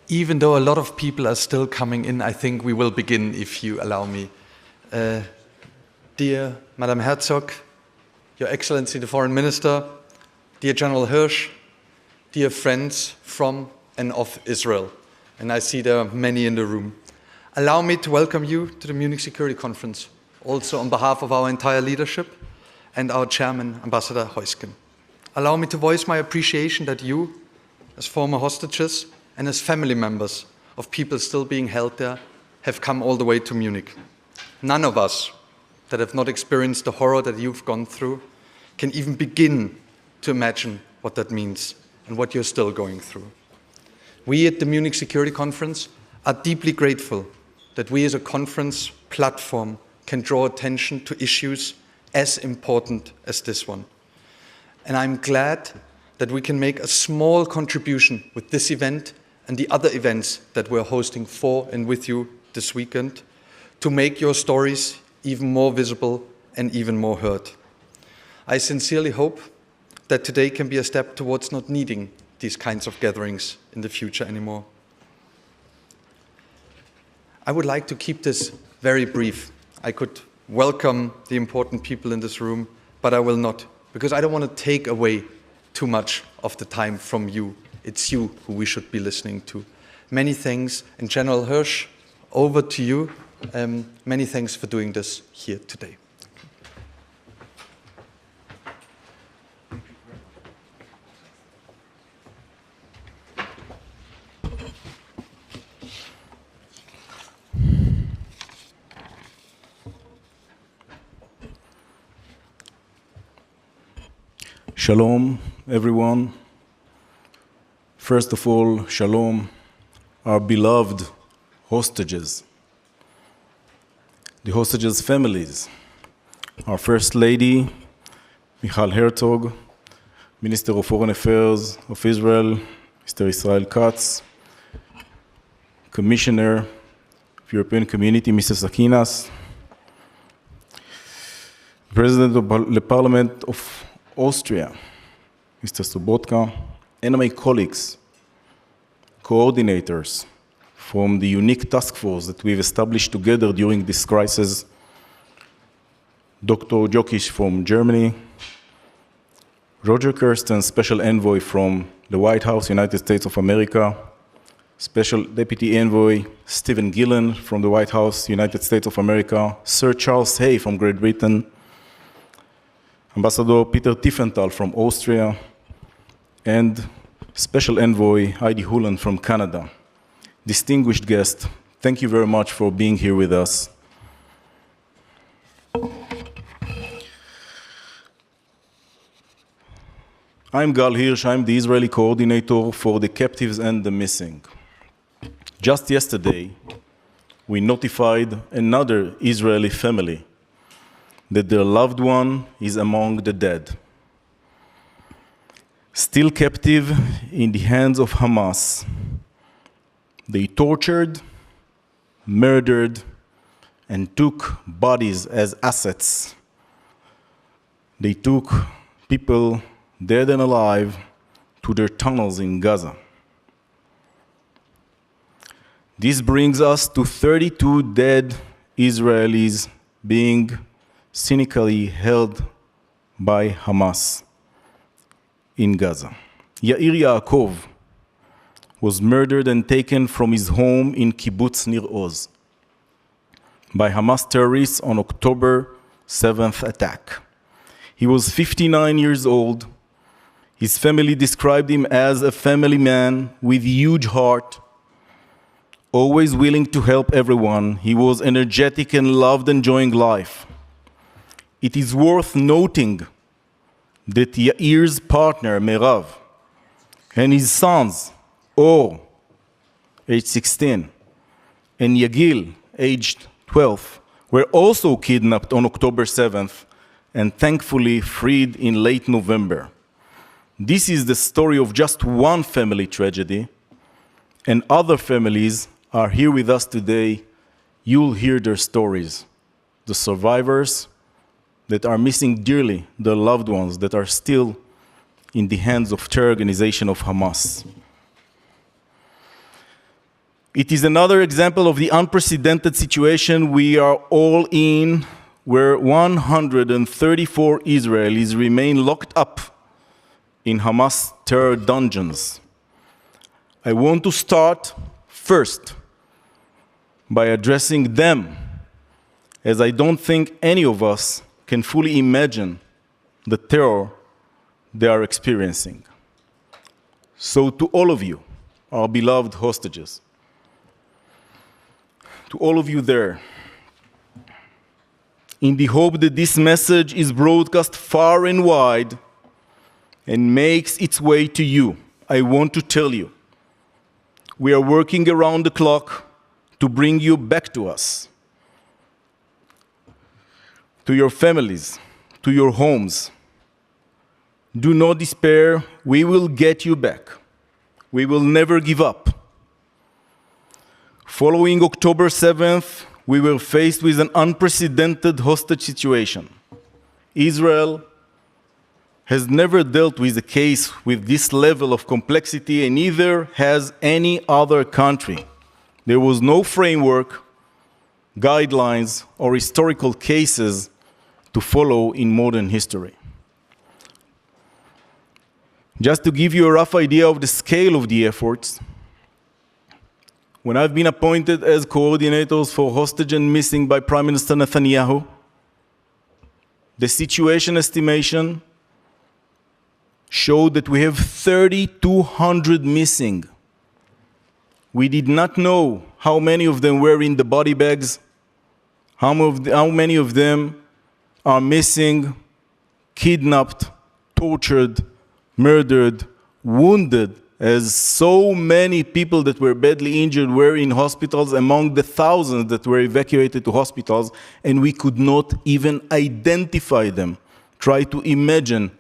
Even though a lot of people are still coming in, I think we will begin, if you allow me. Dear Madam Herzog, Your Excellency the Foreign Minister, dear General Hirsch, dear friends from and of Israel, and I see there are many in the room. Allow me to welcome you to the Munich Security Conference, also on behalf of our entire leadership and our chairman, Ambassador Heusken. Allow me to voice my appreciation that you, as former hostages and as family members of people still being held there, have come all the way to Munich. None of us that have not experienced the horror that you've gone through can even begin to imagine what that means and what you're still going through. We at the Munich Security Conference are deeply grateful that we as a conference platform can draw attention to issues as important as this one. And I'm glad that we can make a small contribution with this event and the other events that we're hosting for and with you this weekend to make your stories even more visible and even more heard. I sincerely hope that today can be a step towards not needing these kinds of gatherings in the future anymore. I would like to keep this very brief. I could welcome the important people in this room, but I will not, because I don't want to take away too much of the time from you. It's you who we should be listening to. Many thanks, and General Hirsch, over to you. Many thanks for doing this here today. Shalom, everyone. First of all, shalom, our beloved hostages, the hostages' families, our First Lady, Michal Herzog, Minister of Foreign Affairs of Israel, Mr. Israel Katz, Commissioner of European Community, Mr. Sakinas, President of the Parliament of Austria, Mr. Sobotka, and my colleagues, coordinators from the unique task force that we've established together during this crisis, Dr. Jokic from Germany, Roger Kirsten, Special Envoy from the White House, United States of America, Special Deputy Envoy Stephen Gillen from the White House, United States of America, Sir Charles Hay from Great Britain, Ambassador Peter Tiefenthal from Austria, and Special Envoy Heidi Hulen from Canada. Distinguished guest, thank you very much for being here with us. I'm Gal Hirsch, I'm the Israeli coordinator for the captives and the missing. Just yesterday, we notified another Israeli family that their loved one is among the dead. Still captive in the hands of Hamas, they tortured, murdered, and took bodies as assets. They took people dead and alive to their tunnels in Gaza. This brings us to 32 dead Israelis being cynically held by Hamas in Gaza. Yair Yaakov was murdered and taken from his home in Kibbutz Nir Oz by Hamas terrorists on October 7th attack. He was 59 years old. His family described him as a family man with a huge heart, always willing to help everyone. He was energetic and loved enjoying life. It is worth noting that Yair's partner, Merav, and his sons, Or, age 16, and Yagil, aged 12, were also kidnapped on October 7th and thankfully freed in late November. This is the story of just one family tragedy, and other families are here with us today. You'll hear their stories. The survivors that are missing dearly, their loved ones that are still in the hands of terror organization of Hamas. It is another example of the unprecedented situation we are all in, where 134 Israelis remain locked up in Hamas terror dungeons. I want to start first by addressing them, as I don't think any of us can fully imagine the terror they are experiencing. So to all of you, our beloved hostages, to all of you there, in the hope that this message is broadcast far and wide and makes its way to you, I want to tell you, we are working around the clock to bring you back to us, to your families, to your homes. Do not despair, we will get you back. We will never give up. Following October 7th, we were faced with an unprecedented hostage situation. Israel has never dealt with a case with this level of complexity, and neither has any other country. There was no framework, guidelines, or historical cases to follow in modern history. Just to give you a rough idea of the scale of the efforts, when I've been appointed as coordinators for hostage and missing by Prime Minister Netanyahu, the situation estimation showed that we have 3,200 missing. We did not know how many of them were in the body bags, how many of them are missing, kidnapped, tortured, murdered, wounded, as so many people that were badly injured were in hospitals among the thousands that were evacuated to hospitals, and we could not even identify them. Try to imagine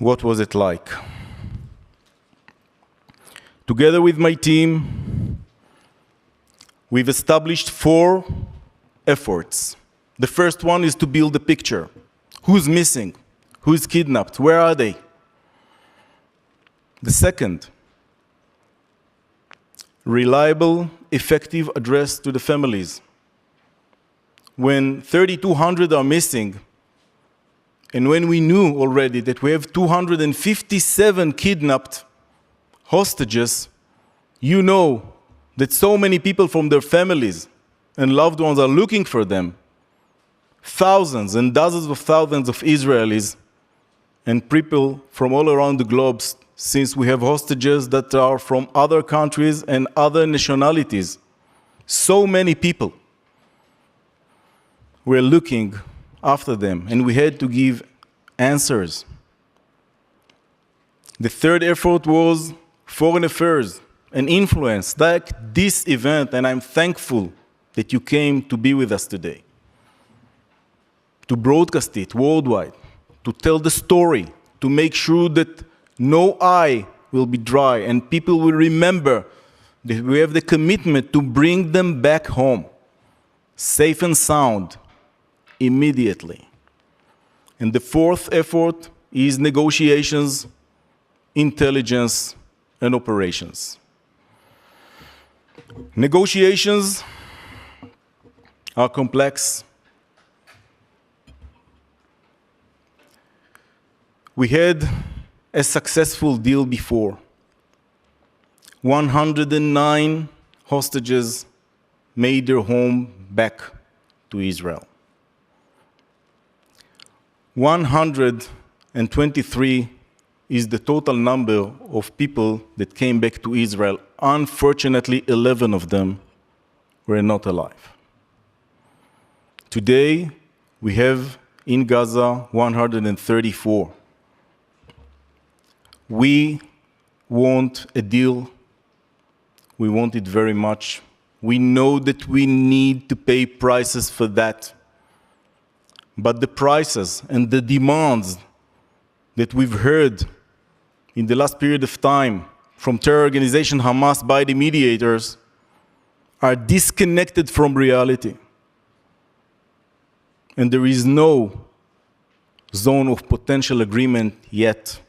what was it like. Together with my team, we've established 4 efforts. The first one is to build a picture. Who's missing? Who's kidnapped? Where are they? The second, reliable, effective address to the families. When 3,200 are missing, and when we knew already that we have 257 kidnapped hostages, you know that so many people from their families and loved ones are looking for them. Thousands and dozens of thousands of Israelis and people from all around the globe, since we have hostages that are from other countries and other nationalities. So many people were looking after them, and we had to give answers. The third effort was foreign affairs and influence, like this event, and I'm thankful that you came to be with us today, to broadcast it worldwide, to tell the story, to make sure that no eye will be dry and people will remember that we have the commitment to bring them back home, safe and sound, immediately. And the fourth effort is negotiations, intelligence, and operations. Negotiations are complex. We had a successful deal before. 109 hostages made their home back to Israel. 123 is the total number of people that came back to Israel. Unfortunately, 11 of them were not alive. Today, we have in Gaza 134. We want a deal. We want it very much. We know that we need to pay prices for that. But the prices and the demands that we've heard in the last period of time from terror organization Hamas by the mediators are disconnected from reality. And there is no zone of potential agreement yet.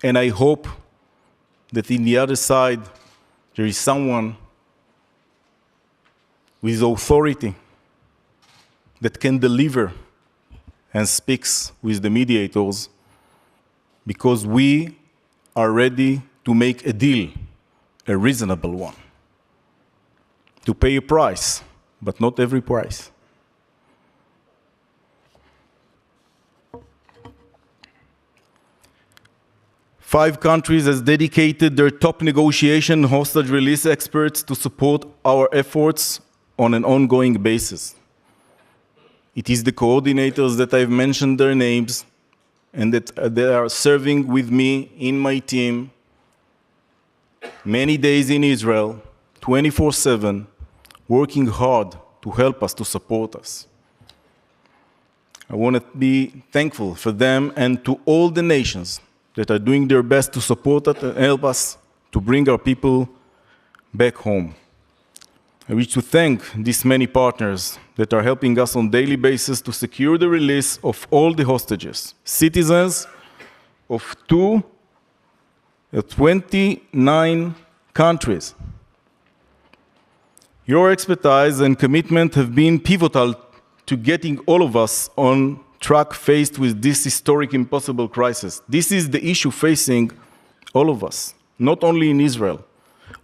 And I hope that in the other side, there is someone with authority that can deliver and speaks with the mediators, because we are ready to make a deal, a reasonable one, to pay a price, but not every price. Five countries has dedicated their top negotiation hostage release experts to support our efforts on an ongoing basis. It is the coordinators that I've mentioned their names and that they are serving with me in my team many days in Israel, 24/7, working hard to help us, to support us. I want to be thankful for them and to all the nations that are doing their best to support us and help us to bring our people back home. I wish to thank these many partners that are helping us on a daily basis to secure the release of all the hostages, citizens of 29 countries. Your expertise and commitment have been pivotal to getting all of us on track faced with this historic impossible crisis. This is the issue facing all of us, not only in Israel.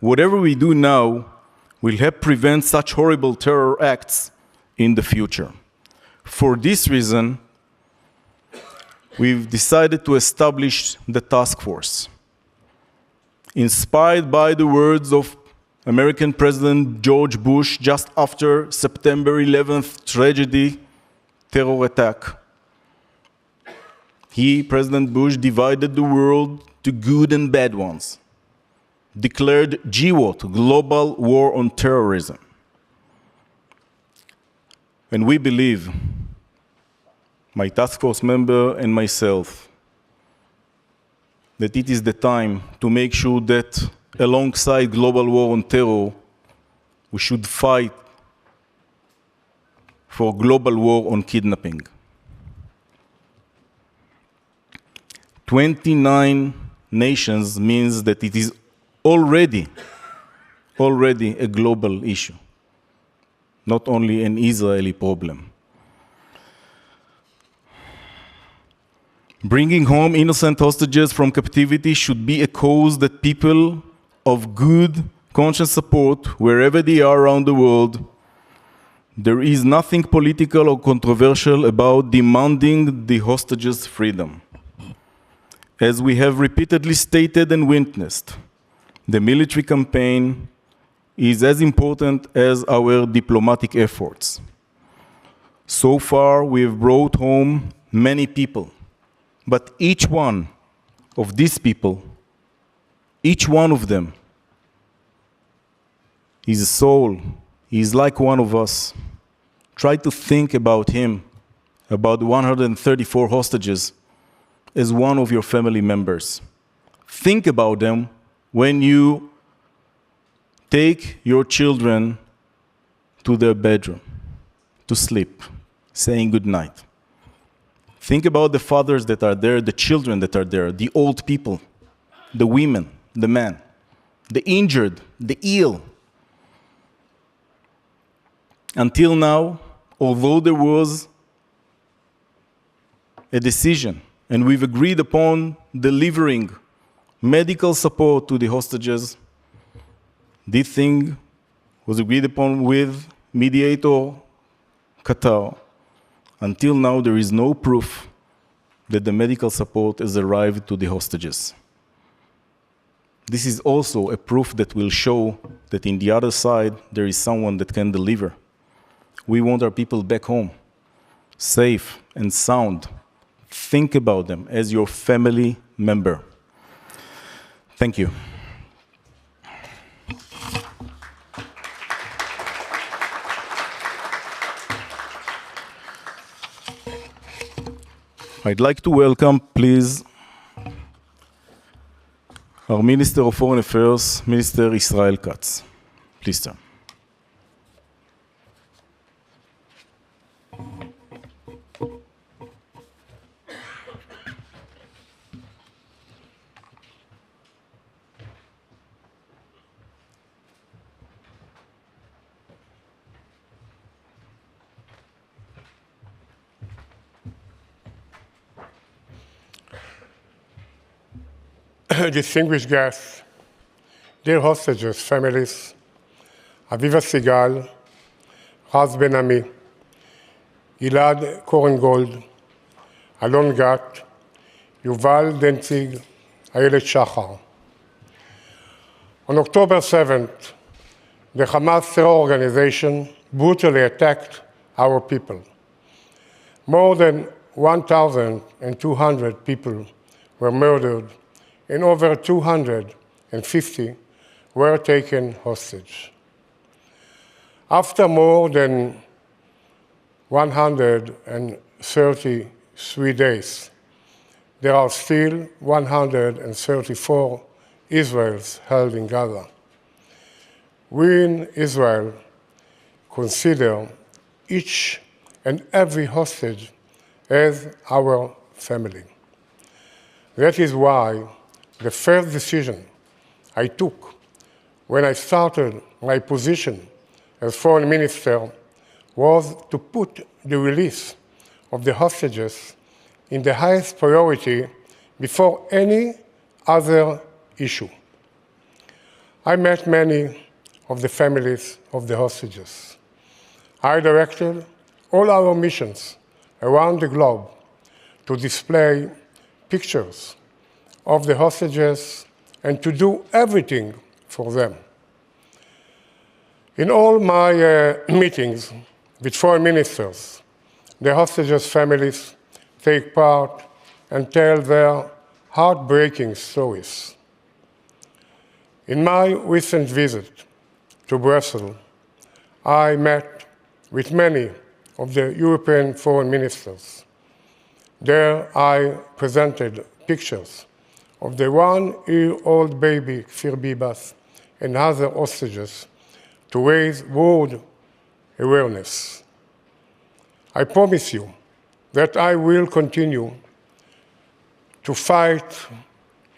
Whatever we do now will help prevent such horrible terror acts in the future. For this reason, we've decided to establish the task force. Inspired by the words of American President George Bush just after September 11th tragedy, terror attack. President Bush, divided the world to good and bad ones, declared GWOT, Global War on Terrorism. And we believe, my task force member and myself, that it is the time to make sure that alongside global war on terror, we should fight for global war on kidnapping. 29 nations means that it is already a global issue, not only an Israeli problem. Bringing home innocent hostages from captivity should be a cause that people of good conscience support wherever they are around the world. There is nothing political or controversial about demanding the hostages' freedom. As we have repeatedly stated and witnessed, the military campaign is as important as our diplomatic efforts. So far, we have brought home many people, but each one of these people, each one of them, is a soul. He is like one of us. Try to think about him, about the 134 hostages, as one of your family members. Think about them when you take your children to their bedroom to sleep, saying good night. Think about the fathers that are there, the children that are there, the old people, the women, the men, the injured, the ill. Until now, although there was a decision and we've agreed upon delivering medical support to the hostages, this thing was agreed upon with mediator Qatar. Until now, there is no proof that the medical support has arrived to the hostages. This is also a proof that will show that in the other side, there is someone that can deliver. We want our people back home, safe and sound. Think about them as your family member. Thank you. I'd like to welcome, please, our Minister of Foreign Affairs, Minister Israel Katz. Please, sir. distinguished guests, dear hostages, families, Aviva Sigal, Raz Ben-Ami, Gilad Korengold, Alon Gat, Yuval Dentzig, Ayelet Shachar. On October 7th, the Hamas terror organization brutally attacked our people. More than 1,200 people were murdered and over 250 were taken hostage. After more than 133 days, there are still 134 Israelis held in Gaza. We in Israel consider each and every hostage as our family. That is why the first decision I took when I started my position as foreign minister was to put the release of the hostages in the highest priority before any other issue. I met many of the families of the hostages. I directed all our missions around the globe to display pictures of the hostages and to do everything for them. In all my meetings with foreign ministers, the hostages' families take part and tell their heartbreaking stories. In my recent visit to Brussels, I met with many of the European foreign ministers. There I presented pictures of the one-year-old baby, Kfir Bibas, and other hostages to raise world awareness. I promise you that I will continue to fight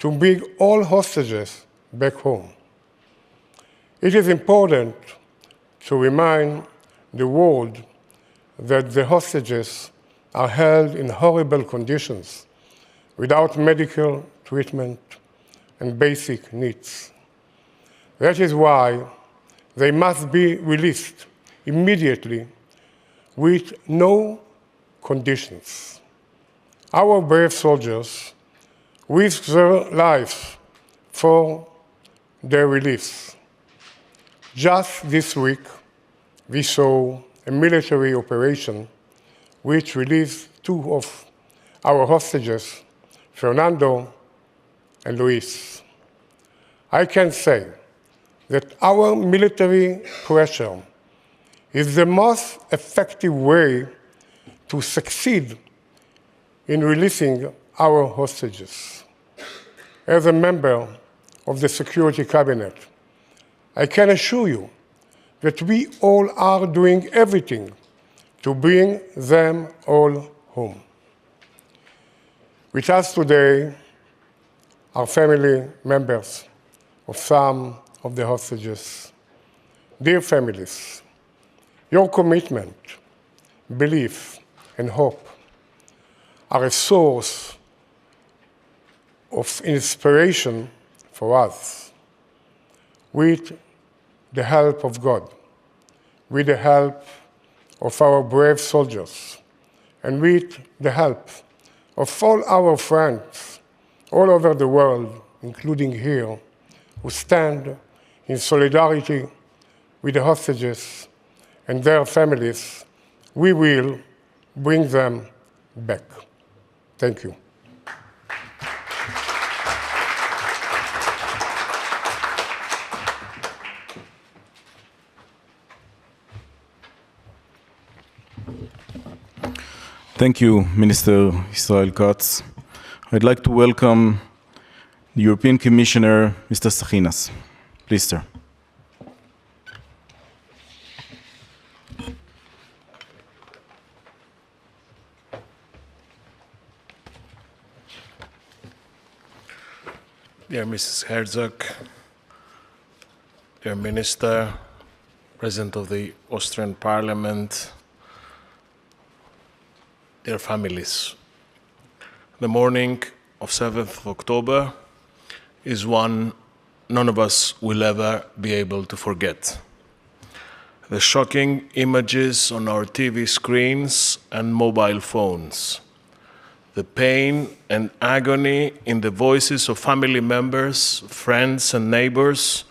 to bring all hostages back home. It is important to remind the world that the hostages are held in horrible conditions without medical treatment and basic needs. That is why they must be released immediately with no conditions. Our brave soldiers risk their lives for their release. Just this week, we saw a military operation which released two of our hostages, Fernando and Luis. I can say that our military pressure is the most effective way to succeed in releasing our hostages. As a member of the Security Cabinet, I can assure you that we all are doing everything to bring them all home. With us today are family members of some of the hostages. Dear families, your commitment, belief, and hope are a source of inspiration for us. With the help of God, with the help of our brave soldiers, and with the help of all our friends all over the world, including here, who stand in solidarity with the hostages and their families, we will bring them back. Thank you. Thank you, Minister Israel Katz. I'd like to welcome the European Commissioner, Mr. Sachinas. Please, sir. Dear Mrs. Herzog, dear Minister, President of the Austrian Parliament, dear families. The morning of 7th of October, is one none of us will ever be able to forget. The shocking images on our TV screens and mobile phones, the pain and agony in the voices of family members, friends, and neighbors,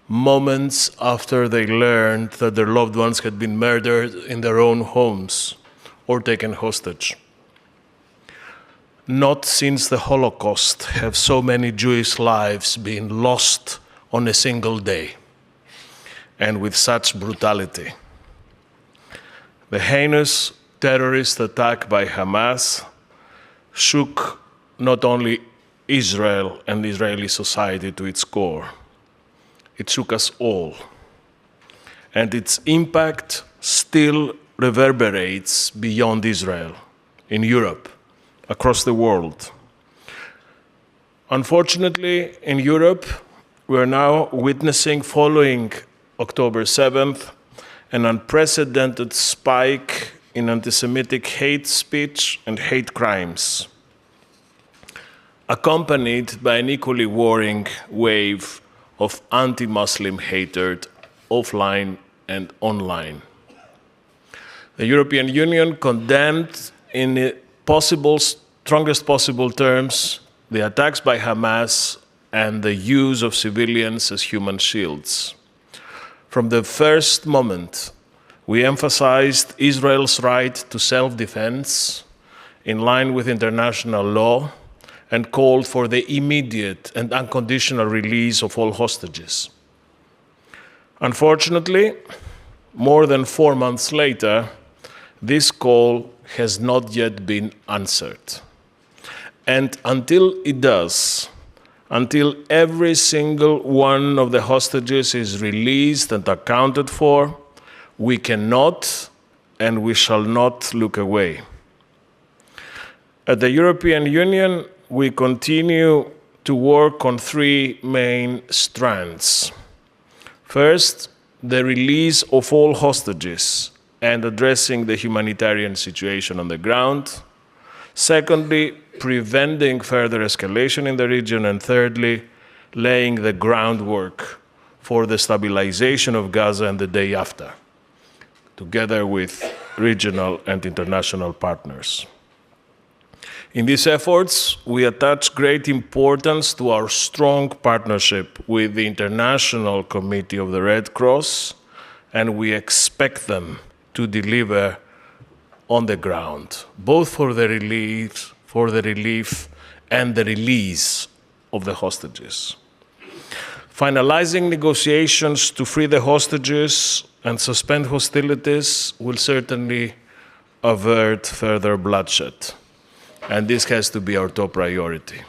moments after they learned that their loved ones had been murdered in their own homes or taken hostage. Not since the Holocaust have so many Jewish lives been lost on a single day, and with such brutality. The heinous terrorist attack by Hamas shook not only Israel and Israeli society to its core, it shook us all. And its impact still reverberates beyond Israel, in Europe, across the world. Unfortunately, in Europe, we are now witnessing, following October 7th, an unprecedented spike in anti-Semitic hate speech and hate crimes, accompanied by an equally worrying wave of anti-Muslim hatred offline and online. The European Union condemned in the strongest possible terms the attacks by Hamas and the use of civilians as human shields. From the first moment, we emphasized Israel's right to self-defense in line with international law and called for the immediate and unconditional release of all hostages. Unfortunately, more than 4 months later, this call has not yet been answered. And until it does, until every single one of the hostages is released and accounted for, we cannot and we shall not look away. At the European Union, we continue to work on 3 main strands. First, the release of all hostages and addressing the humanitarian situation on the ground. Secondly, preventing further escalation in the region. And thirdly, laying the groundwork for the stabilization of Gaza and the day after, together with regional and international partners. In these efforts, we attach great importance to our strong partnership with the International Committee of the Red Cross, and we expect them to deliver on the ground, both for the relief and the release of the hostages. Finalizing negotiations to free the hostages and suspend hostilities will certainly avert further bloodshed. And this has to be our top priority.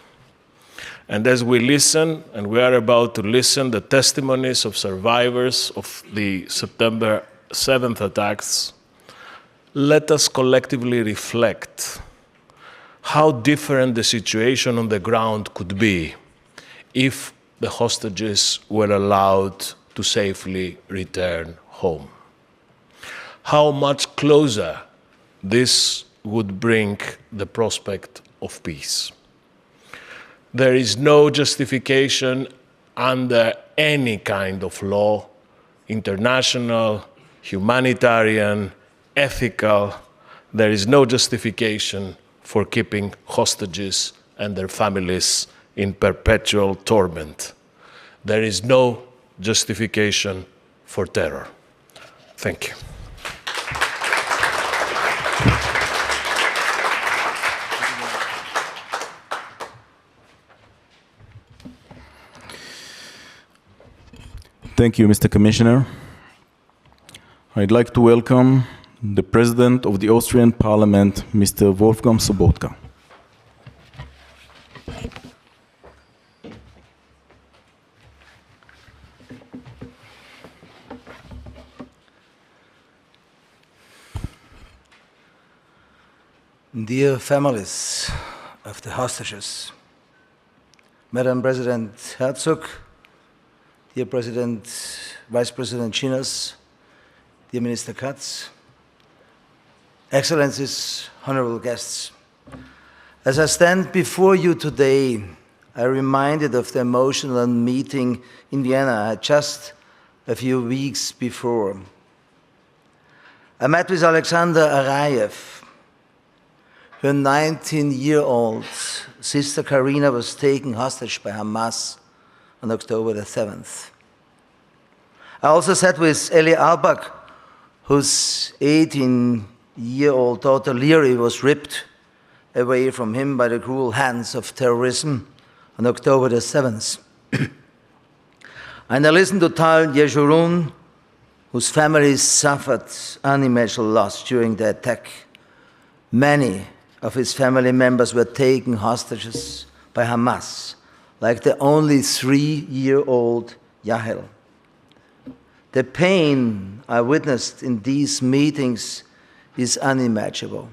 And as we listen, and we are about to listen, the testimonies of survivors of the September 7th attacks, let us collectively reflect how different the situation on the ground could be if the hostages were allowed to safely return home. How much closer this would bring the prospect of peace. There is no justification under any kind of law, international, humanitarian, ethical. There is no justification for keeping hostages and their families in perpetual torment. There is no justification for terror. Thank you. Thank you, Mr. Commissioner. I'd like to welcome the President of the Austrian Parliament, Mr. Wolfgang Sobotka. Dear families of the hostages, Madam President Herzog, dear Vice President Chinas, dear Minister Katz, Excellencies, honorable guests, as I stand before you today, I reminded of the emotional meeting in Vienna just a few weeks before. I met with Alexander Arayev. Her 19-year-old sister Karina was taken hostage by Hamas on October the 7th. I also sat with Eli Albak, whose 18-year-old daughter Liri was ripped away from him by the cruel hands of terrorism on October the 7th. And I listened to Tal Yeshurun, whose family suffered unimaginable loss during the attack. Many of his family members were taken hostages by Hamas, like the only 3-year-old Yahel. The pain I witnessed in these meetings is unimaginable.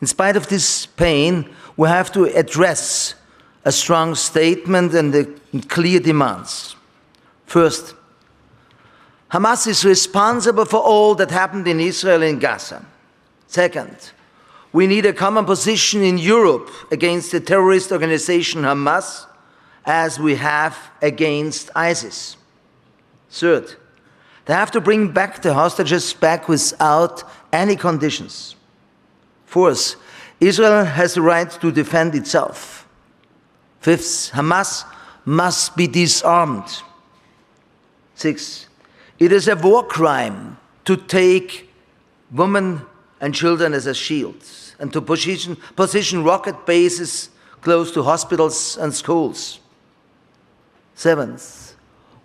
In spite of this pain, we have to address a strong statement and the clear demands. First, Hamas is responsible for all that happened in Israel and Gaza. Second, we need a common position in Europe against the terrorist organization Hamas, as we have against ISIS. Third, they have to bring back the hostages back without any conditions. Fourth, Israel has the right to defend itself. Fifth, Hamas must be disarmed. Sixth, it is a war crime to take women and children as a shield and to position rocket bases close to hospitals and schools. Seventh,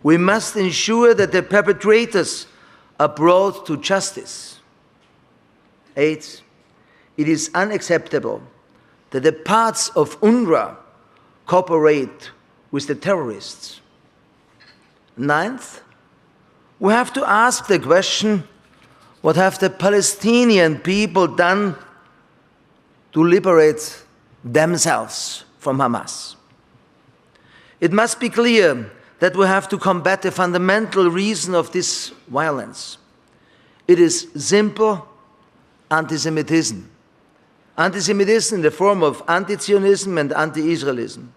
we must ensure that the perpetrators are brought to justice. Eighth, it is unacceptable that the parts of UNRWA cooperate with the terrorists. Ninth, we have to ask the question, what have the Palestinian people done to liberate themselves from Hamas? It must be clear that we have to combat the fundamental reason of this violence. It is simple anti-Semitism. Anti-Semitism in the form of anti-Zionism and anti-Israelism.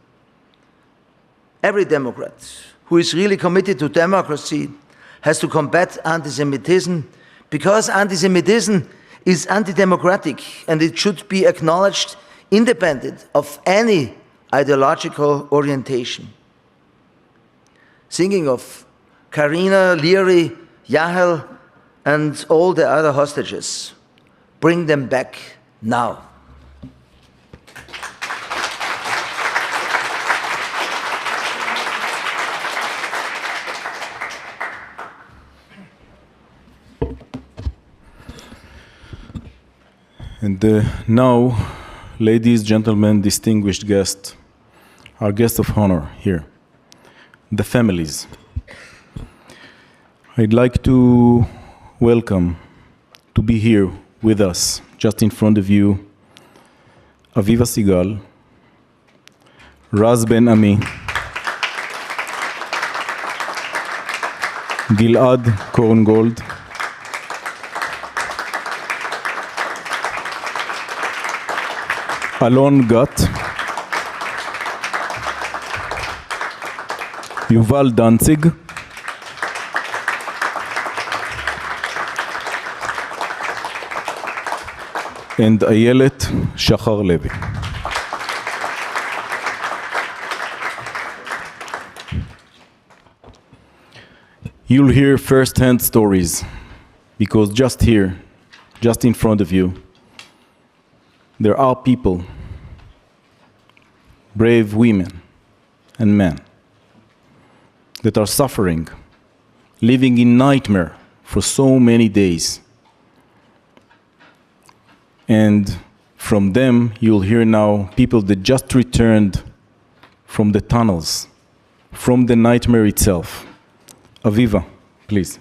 Every Democrat who is really committed to democracy has to combat anti-Semitism, because anti-Semitism is anti-democratic and it should be acknowledged independent of any ideological orientation. Thinking of Karina, Liri, Yahel, and all the other hostages, bring them back now. And now, ladies, gentlemen, distinguished guests, our guests of honor here, the families. I'd like to welcome, to be here with us, just in front of you, Aviva Sigal, Raz Ben Ami, Gilad Korngold, Alon Gat, Yuval Danzig, and Ayelet Shachar Levi. You'll hear first-hand stories, because just here, just in front of you, there are people, brave women and men, that are suffering, living in nightmare for so many days. And from them, you'll hear now people that just returned from the tunnels, from the nightmare itself. Aviva, please.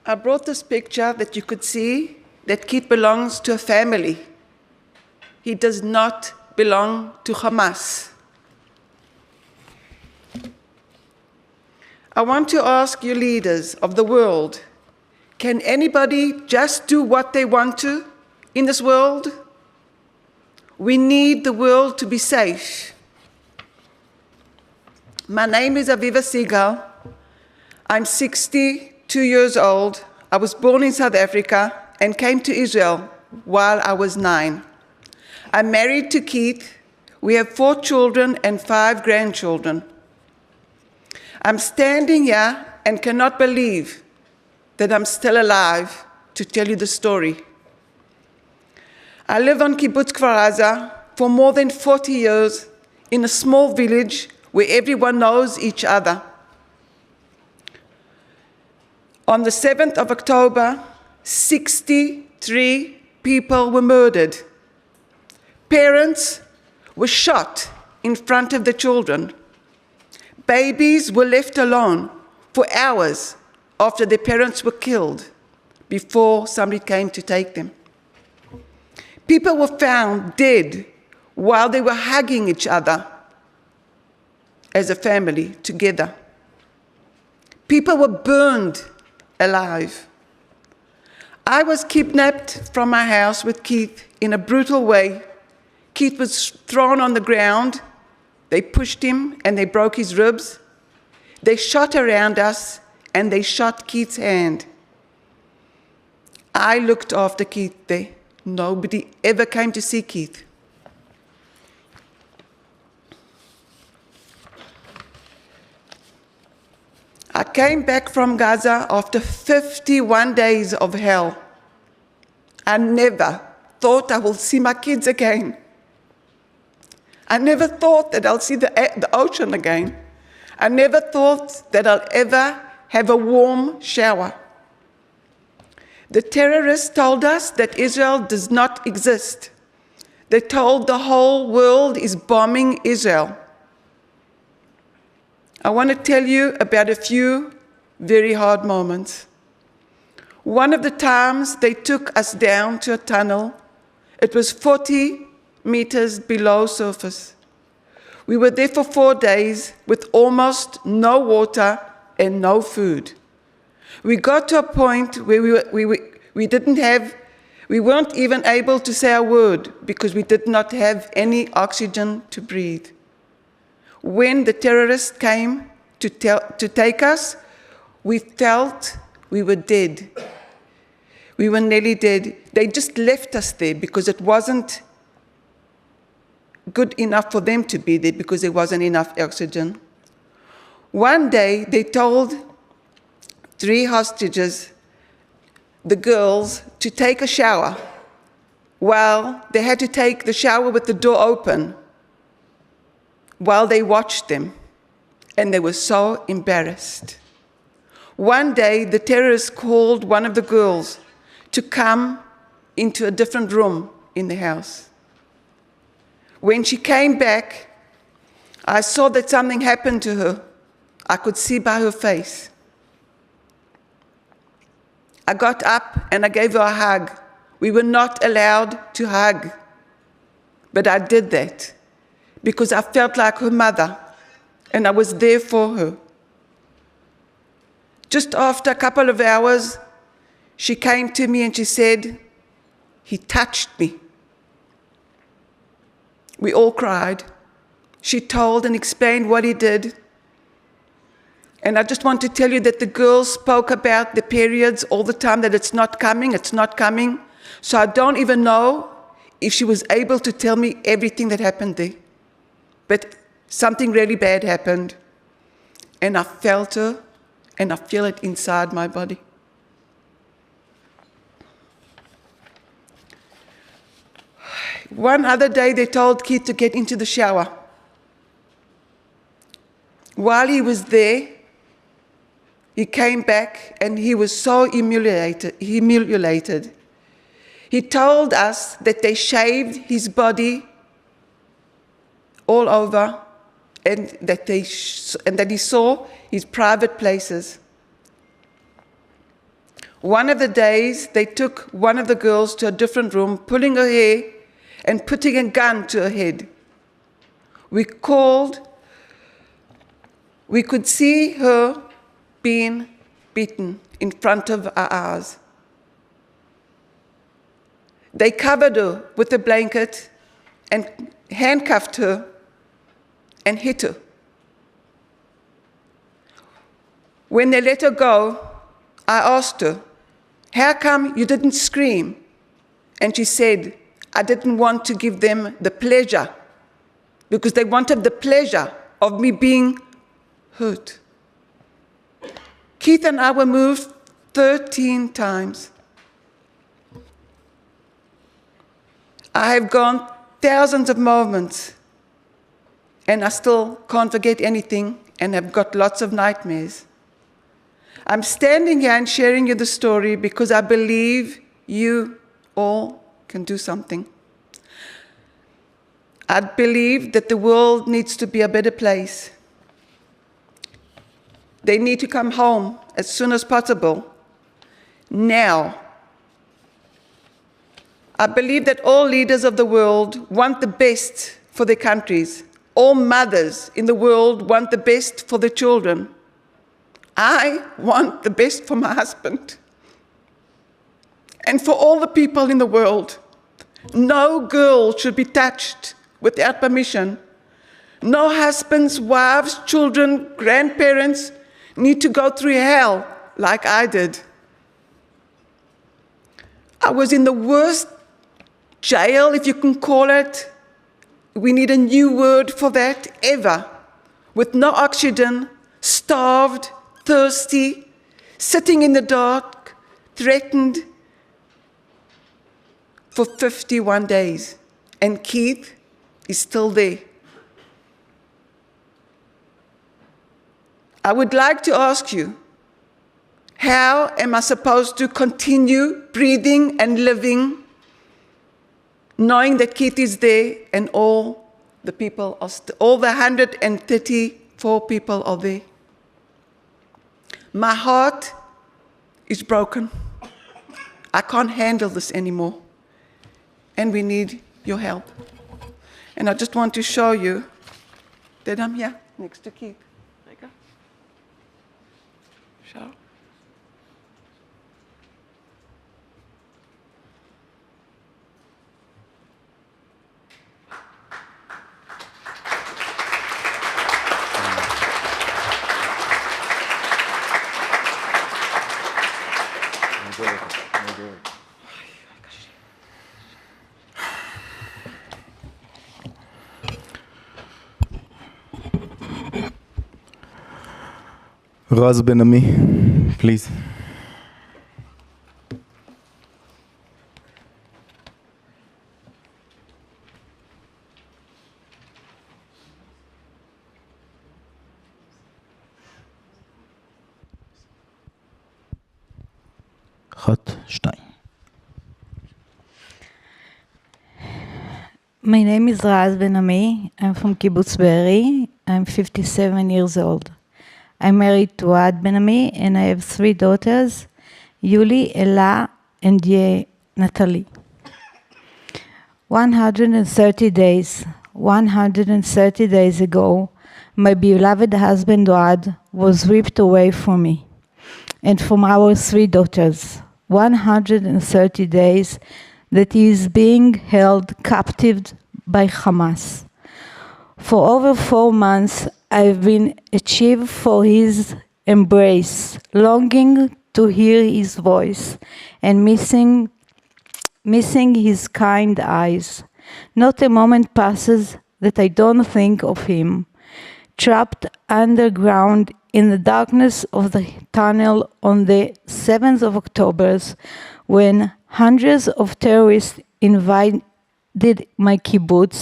I brought this picture that you could see that Kit belongs to a family. He does not belong to Hamas. I want to ask you leaders of the world, can anybody just do what they want to in this world? We need the world to be safe. My name is Aviva Segal. I'm 62 years old. I was born in South Africa and came to Israel while I was 9. I'm married to Keith. We have 4 children and 5 grandchildren. I'm standing here and cannot believe that I'm still alive to tell you the story. I live on Kibbutz Kfar Aza for more than 40 years in a small village where everyone knows each other. On the 7th of October, 63 people were murdered. Parents were shot in front of the children. Babies were left alone for hours after their parents were killed before somebody came to take them. People were found dead while they were hugging each other as a family together. People were burned alive. I was kidnapped from my house with Keith in a brutal way. Keith was thrown on the ground. They pushed him and they broke his ribs. They shot around us and they shot Keith's hand. I looked after Keith there. Nobody ever came to see Keith. I came back from Gaza after 51 days of hell. I never thought I will see my kids again. I never thought that I'll see the ocean again. I never thought that I'll ever have a warm shower. The terrorists told us that Israel does not exist. They told the whole world is bombing Israel. I want to tell you about a few very hard moments. One of the times they took us down to a tunnel. It was 40 meters below surface. We were there for 4 days with almost no water and no food. We got to a point where we weren't even able to say a word because we did not have any oxygen to breathe. When the terrorists came to take us, we felt we were dead. We were nearly dead. They just left us there because it wasn't good enough for them to be there because there wasn't enough oxygen. One day, they told 3 hostages, the girls, to take a shower. Well, they had to take the shower with the door open while they watched them, and they were so embarrassed. One day, the terrorists called one of the girls to come into a different room in the house. When she came back, I saw that something happened to her. I could see by her face. I got up and I gave her a hug. We were not allowed to hug, but I did that because I felt like her mother and I was there for her. Just after a couple of hours, she came to me and she said, "He touched me." We all cried. She told and explained what he did. And I just want to tell you that the girls spoke about the periods all the time, that it's not coming, it's not coming. So I don't even know if she was able to tell me everything that happened there. But something really bad happened. And I felt her, and I feel it inside my body. One other day, they told Keith to get into the shower. While he was there, he came back and he was so humiliated. He told us that they shaved his body all over and that he saw his private places. One of the days, they took one of the girls to a different room, pulling her hair and putting a gun to her head. We could see her been beaten in front of our eyes. They covered her with a blanket and handcuffed her and hit her. When they let her go, I asked her, "How come you didn't scream?" And she said, "I didn't want to give them the pleasure," because they wanted the pleasure of me being hurt. Keith and I were moved 13 times. I have gone thousands of moments, and I still can't forget anything and have got lots of nightmares. I'm standing here and sharing you the story because I believe you all can do something. I believe that the world needs to be a better place. They need to come home as soon as possible, now. I believe that all leaders of the world want the best for their countries. All mothers in the world want the best for their children. I want the best for my husband and for all the people in the world. No girl should be touched without permission. No husbands, wives, children, grandparents need to go through hell like I did. I was in the worst jail, if you can call it. We need a new word for that, ever. With no oxygen, starved, thirsty, sitting in the dark, threatened for 51 days. And Keith is still there. I would like to ask you, how am I supposed to continue breathing and living, knowing that Keith is there and all the people, all the 134 people are there? My heart is broken. I can't handle this anymore. And we need your help. And I just want to show you that I'm here next to Keith. There you go. Show. Raz Ben-Ami, please. אחת, שתיים. My name is Raz Ben-Ami. I'm from Kibbutz Be'eri. I'm 57 years old. I'm married to Ad Ben-Ami, and I have 3 daughters, Yuli, Ella, and Natalie. 130 days ago, my beloved husband Ad was ripped away from me and from our 3 daughters. 130 days that he is being held captive by Hamas. For over 4 months, I've been achieved for his embrace, longing to hear his voice and missing his kind eyes. Not a moment passes that I don't think of him, trapped underground in the darkness of the tunnel on the 7th of October, when hundreds of terrorists invaded my kibbutz.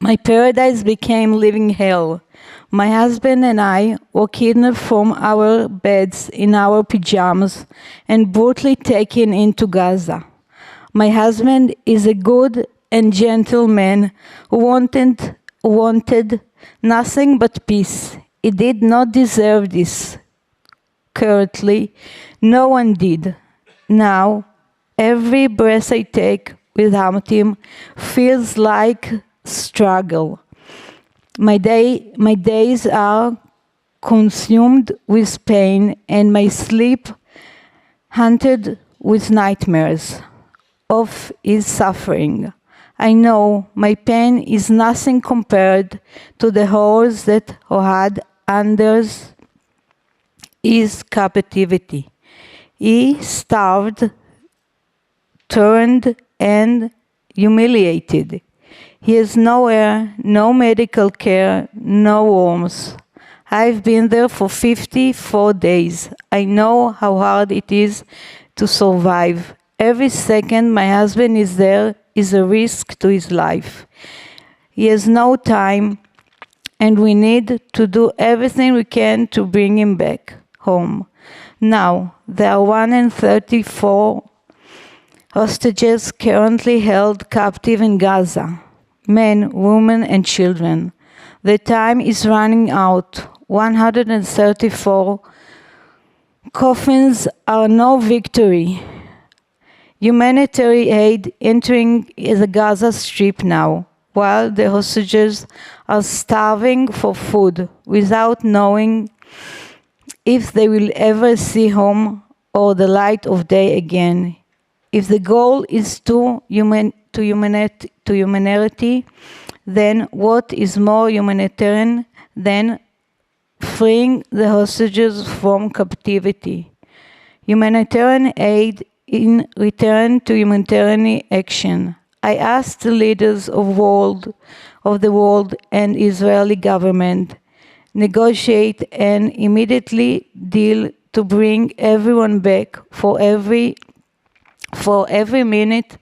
My paradise became living hell. My husband and I were kidnapped from our beds in our pajamas and brutally taken into Gaza. My husband is a good and gentle man who wanted nothing but peace. He did not deserve this. Currently, no one did. Now, every breath I take without him feels like struggle. My days are consumed with pain, and my sleep haunted with nightmares of his suffering. I know my pain is nothing compared to the horrors that Ohad under his captivity. He starved, turned, and humiliated. He has no air, no medical care, no warmth. I've been there for 54 days. I know how hard it is to survive. Every second my husband is there is a risk to his life. He has no time, and we need to do everything we can to bring him back home. Now, there are 134 hostages currently held captive in Gaza, men, women, and children. The time is running out. 134 coffins are no victory. Humanitarian aid entering the Gaza Strip now, while the hostages are starving for food without knowing if they will ever see home or the light of day again. If the goal is to humanity, then what is more humanitarian than freeing the hostages from captivity? Humanitarian aid in return to humanitarian action. I asked the leaders of the world and Israeli government negotiate an immediately deal to bring everyone back. For every minute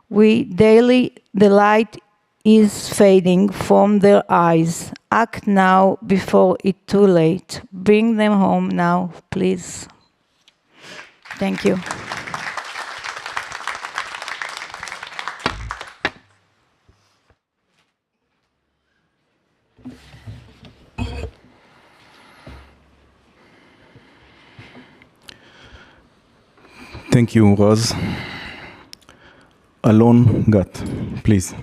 the light is fading from their eyes. Act now before it's too late. Bring them home now, please. Thank you. Thank you, Raz. Alon Gat, please.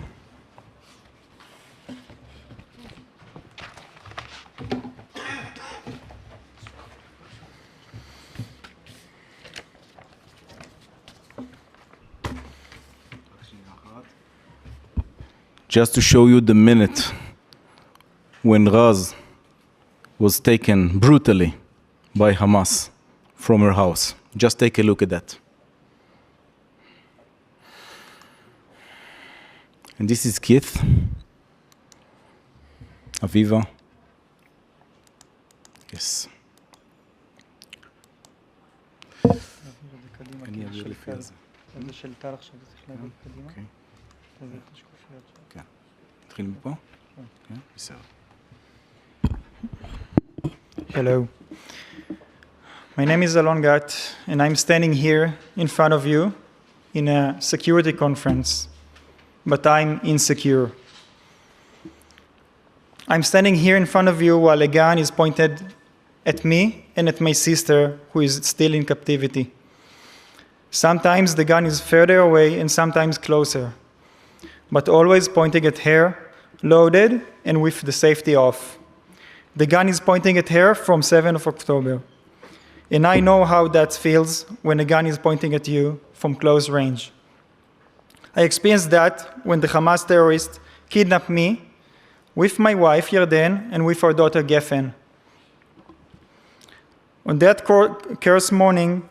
Just to show you the minute when Raz was taken brutally by Hamas from her house. Just take a look at that. And this is Keith, Aviva. Yes. אני אעביר לפי הזה. זה של טל עכשיו, זה צריך להביא קדימה. אוקיי. תביא את השקופיות. כן. נתחיל מפה? כן. בסדר. Hello. My name is Alon Gat, and I'm standing here in front of you in a security conference, but I'm insecure. I'm standing here in front of you while a gun is pointed at me and at my sister, who is still in captivity. Sometimes the gun is further away and sometimes closer, but always pointing at her, loaded and with the safety off. The gun is pointing at her from 7th of October. And I know how that feels when a gun is pointing at you from close range. I experienced that when the Hamas terrorists kidnapped me with my wife, Yarden, and with our daughter, Geffen. On that cursed morning,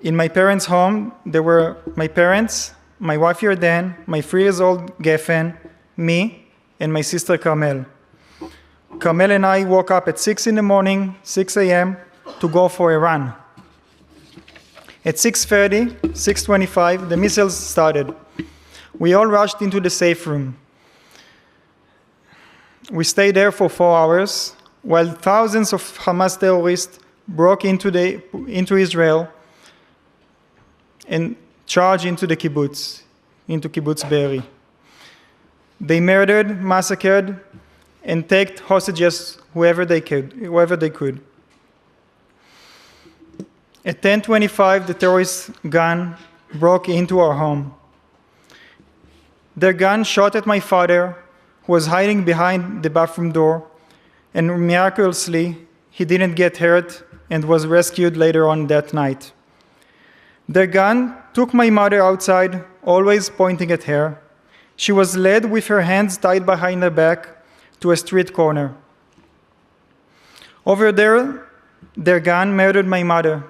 in my parents' home, there were my parents, my wife, Yarden, my 3-year-old Geffen, me, and my sister, Carmel. Carmel and I woke up at 6 in the morning, 6 a.m., to go for a run. At 6:30, 6:25, the missiles started. We all rushed into the safe room. We stayed there for 4 hours, while thousands of Hamas terrorists broke into Israel and charged into the kibbutz, into Kibbutz Be'eri. They murdered, massacred, and took hostages whoever they could. At 10:25, the terrorist gun broke into our home. Their gun shot at my father, who was hiding behind the bathroom door, and miraculously, he didn't get hurt and was rescued later on that night. Their gun took my mother outside, always pointing at her. She was led with her hands tied behind her back to a street corner. Over there, their gun murdered my mother.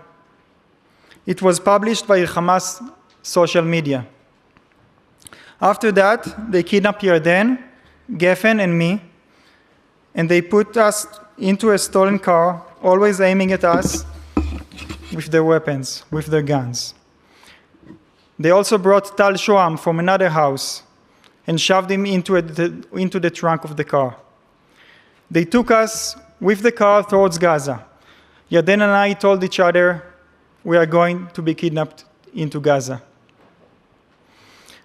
It was published by Hamas social media. After that, they kidnapped Yarden, Geffen, and me, and they put us into a stolen car, always aiming at us with their weapons, with their guns. They also brought Tal Shoam from another house and shoved him into the trunk of the car. They took us with the car towards Gaza. Yarden and I told each other we are going to be kidnapped into Gaza.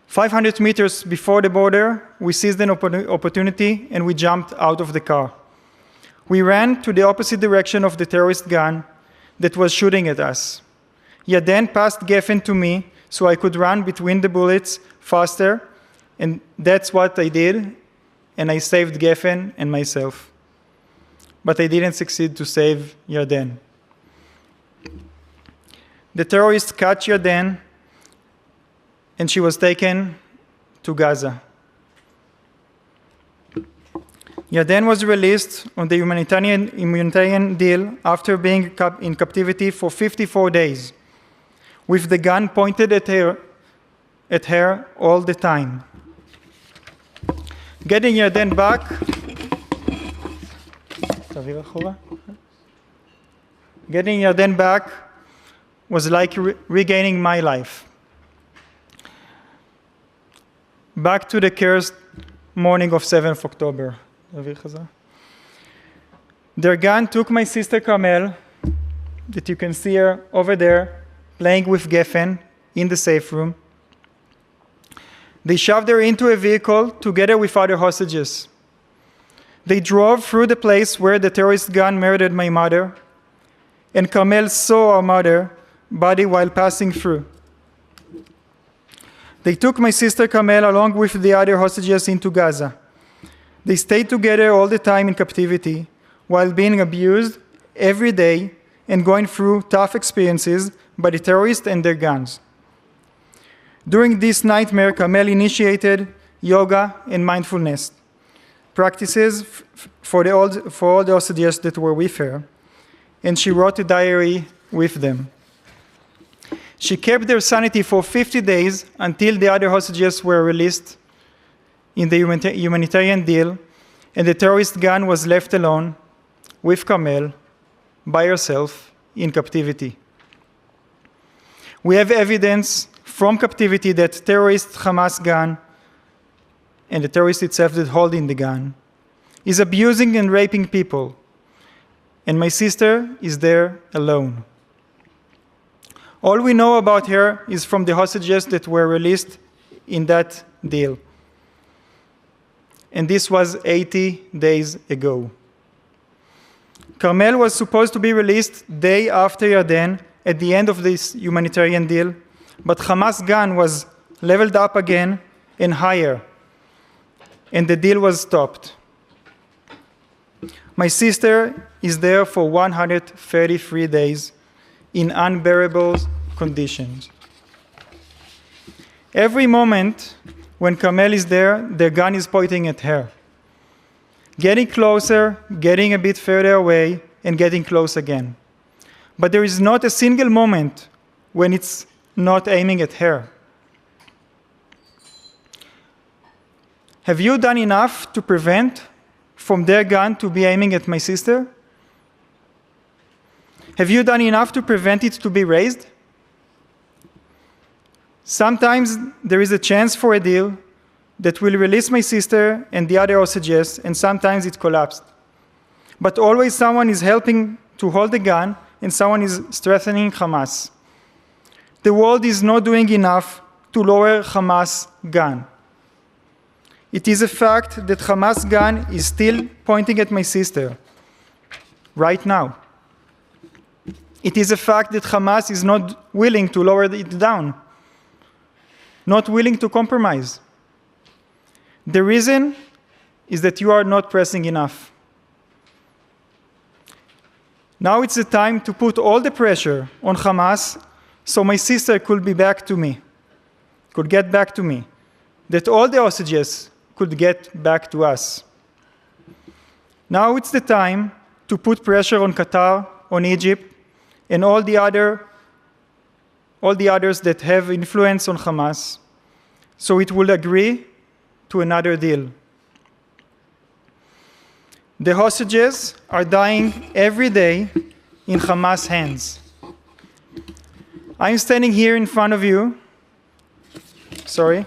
500 meters before the border, we seized an opportunity and we jumped out of the car. We ran to the opposite direction of the terrorist gun that was shooting at us. Yarden passed Geffen to me so I could run between the bullets faster, and that's what I did, and I saved Geffen and myself. But I didn't succeed to save Yarden. The terrorists caught Yarden, and she was taken to Gaza. Yarden was released on the humanitarian deal after being in captivity for 54 days, with the gun pointed at her all the time. Getting Yarden back, was like regaining my life. Back to the cursed morning of 7th October. Their gun took my sister Carmel, that you can see her over there, playing with Geffen in the safe room. They shoved her into a vehicle together with other hostages. They drove through the place where the terrorist gun murdered my mother, and Carmel saw our mother's body while passing through. They took my sister Carmel along with the other hostages into Gaza. They stayed together all the time in captivity while being abused every day and going through tough experiences by the terrorists and their guns. During this nightmare, Carmel initiated yoga and mindfulness practices for all the hostages that were with her, and she wrote a diary with them. She kept their sanity for 50 days until the other hostages were released in the humanitarian deal, and the terrorist gun was left alone with Carmel by herself in captivity. We have evidence from captivity that terrorist Hamas gun and the terrorist itself that holding the gun is abusing and raping people, and my sister is there alone. All we know about her is from the hostages that were released in that deal. And this was 80 days ago. Carmel was supposed to be released day after Yarden at the end of this humanitarian deal, but Hamas gun was leveled up again and higher, and the deal was stopped. My sister is there for 133 days in unbearable conditions. Every moment when Carmel is there, their gun is pointing at her. Getting closer, getting a bit further away, and getting close again. But there is not a single moment when it's not aiming at her. Have you done enough to prevent from their gun to be aiming at my sister? Have you done enough to prevent it to be raised? Sometimes there is a chance for a deal that will release my sister and the other hostages, and sometimes it collapsed. But always someone is helping to hold the gun, and someone is strengthening Hamas. The world is not doing enough to lower Hamas gun. It is a fact that Hamas gun is still pointing at my sister right now. It is a fact that Hamas is not willing to lower it down, not willing to compromise. The reason is that you are not pressing enough. Now it's the time to put all the pressure on Hamas so my sister could get back to me, that all the hostages could get back to us. Now it's the time to put pressure on Qatar, on Egypt, and all the others that have influence on Hamas, so it will agree to another deal. The hostages are dying every day in Hamas' hands. I'm standing here in front of you. Sorry.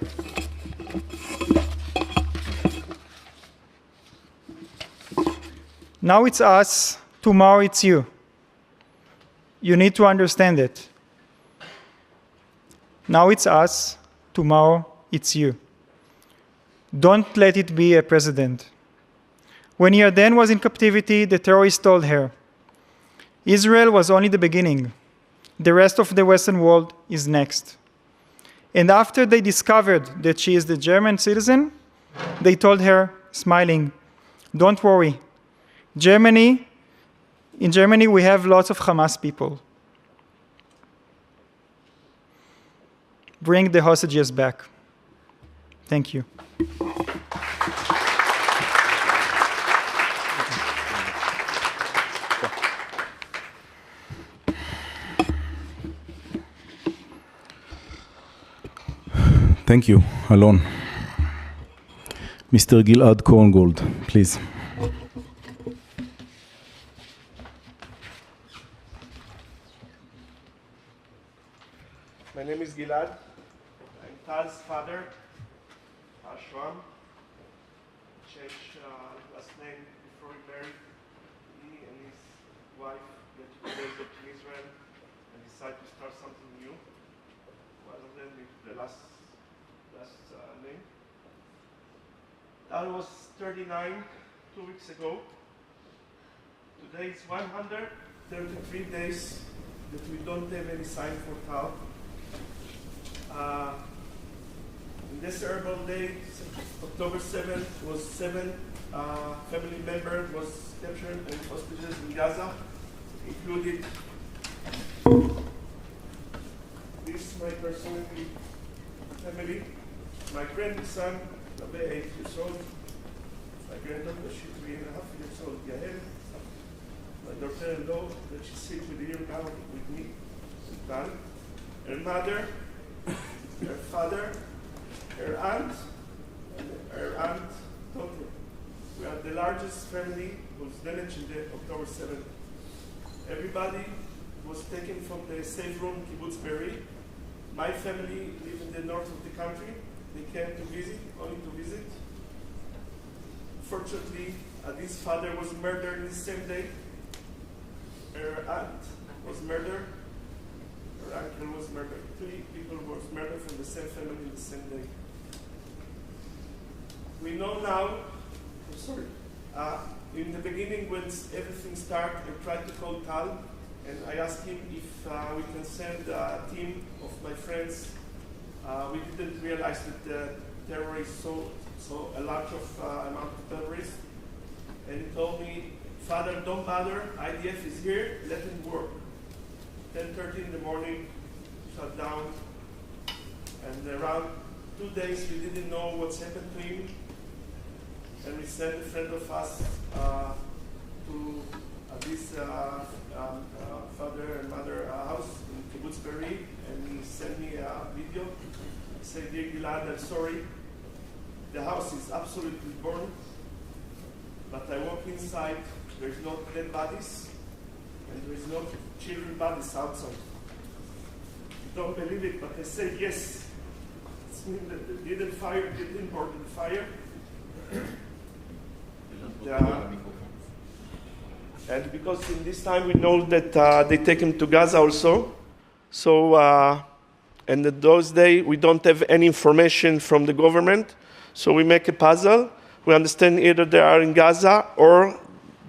Now it's us, tomorrow it's you. You need to understand it. Now it's us, tomorrow it's you. Don't let it be a precedent. When Yarden was in captivity, the terrorists told her, Israel was only the beginning. The rest of the Western world is next. And after they discovered that she is the German citizen, they told her, smiling, don't worry. In Germany, we have lots of Hamas people. Bring the hostages back. Thank you. Thank you, Alon. Mr. Gilad Korngold, please. My name is Gilad. I'm Tal's father, Ashram. Changed last name before he married. He and his wife get together in Israel and decided to start something new. One of them with the last name. Tal was 39 2 weeks ago. Today is 133 days that we don't have any sign for Tal. In this terrible day, October 7th, was 7 family members was captured and hostages in Gaza, including this my personal family, my grandson, 8 years old, my granddaughter, she's 3.5 years old, Yael, my daughter-in-law, that she sits with here now with me, Tal, her mother, her father, her aunt, and her aunt, daughter. We are the largest family who was damaged in the October 7th. Everybody was taken from the safe room, Kibbutz Be'eri. My family live in the north of the country. They came to visit, only to visit. Fortunately, Adi's father was murdered the same day. Her aunt was murdered. Her uncle was murdered. 3 people were murdered from the same family in the same day. We know now, in the beginning when everything started, I tried to call Tal, and I asked him if we can send a team of my friends. We didn't realize that the terrorists saw a large amount of terrorists. And he told me, Father, don't bother, IDF is here, let him work. 10:30 in the morning, shut down. And around 2 days, we didn't know what's happened to him. And we sent a friend of us to this father and mother house in Kibbutz Be'eri, and he sent me a video. He said, Dear Gilad, I'm sorry. The house is absolutely burned, but I walk inside, there's no dead bodies, and there's no children bodies outside. You don't believe it, but I say yes. It's mean that they didn't burn the fire. And because in this time we know that they take him to Gaza also. So, and in those days we don't have any information from the government. So we make a puzzle. We understand either they are in Gaza or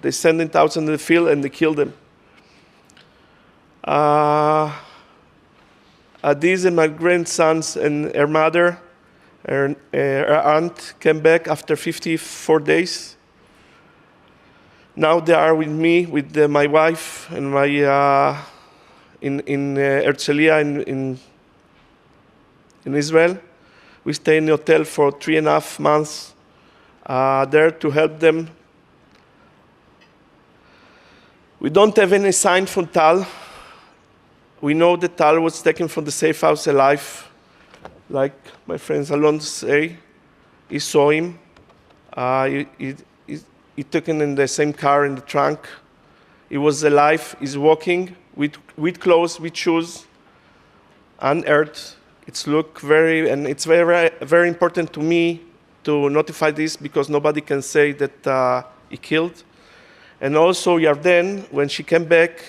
they send it out in the field and they kill them. Adiz and my grandsons and her mother Her aunt came back after 54 days. Now they are with me, with my wife and my in Herzliya in Israel. We stay in the hotel for 3.5 months there to help them. We don't have any sign from Tal. We know that Tal was taken from the safe house alive. Like my friends Alon say, he saw him. He took him in the same car in the trunk. He was alive. He's walking with clothes, with shoes, unearthed. It's very important to me to notify this because nobody can say that he killed. And also Yarden, when she came back,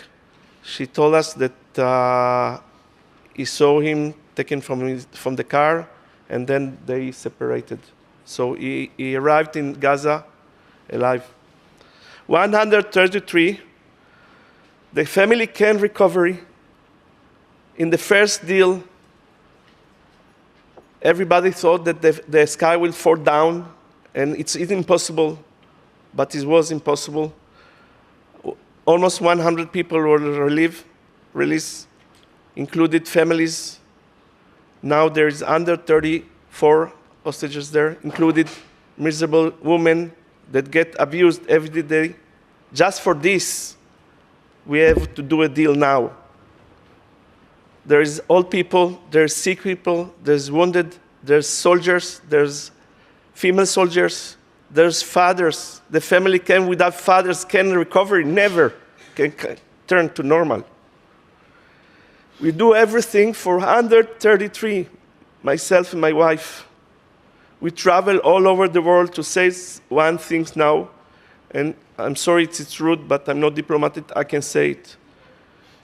she told us that he saw him taken from the car, and then they separated. So he arrived in Gaza alive. 133, the family can recover. In the first deal, everybody thought that the sky will fall down, and it's impossible, but it was impossible. Almost 100 people were released, included families. Now there is under 34 hostages there, included miserable women that get abused every day. Just for this, we have to do a deal now. There's old people, there's sick people, there's wounded, there's soldiers, there's female soldiers, there's fathers. The family without fathers can recover, never can turn to normal. We do everything for 133, myself and my wife. We travel all over the world to say one thing now, and I'm sorry it's rude, but I'm not diplomatic, I can say it.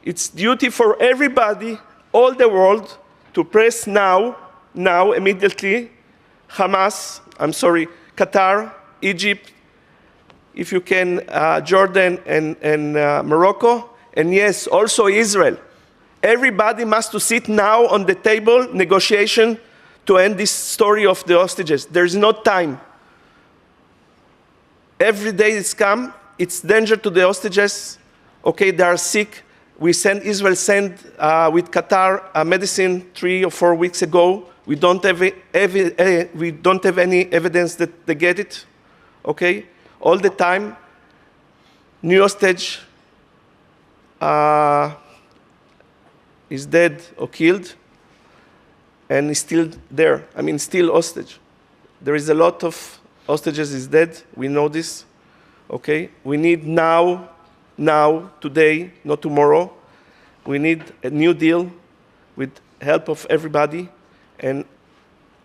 It's duty for everybody, all the world, to press now, immediately, Qatar, Egypt, if you can, Jordan and Morocco, and yes, also Israel. Everybody must to sit now on the table, negotiation, to end this story of the hostages. There's no time. Every day it's come, it's danger to the hostages. Okay, they are sick. Israel sent with Qatar medicine 3 or 4 weeks ago. We don't have any evidence that they get it. Okay, all the time, new hostage is dead or killed, and is still there. I mean, still hostage. There is a lot of hostages is dead. We know this. Okay, we need now, today, not tomorrow. We need a new deal with help of everybody. And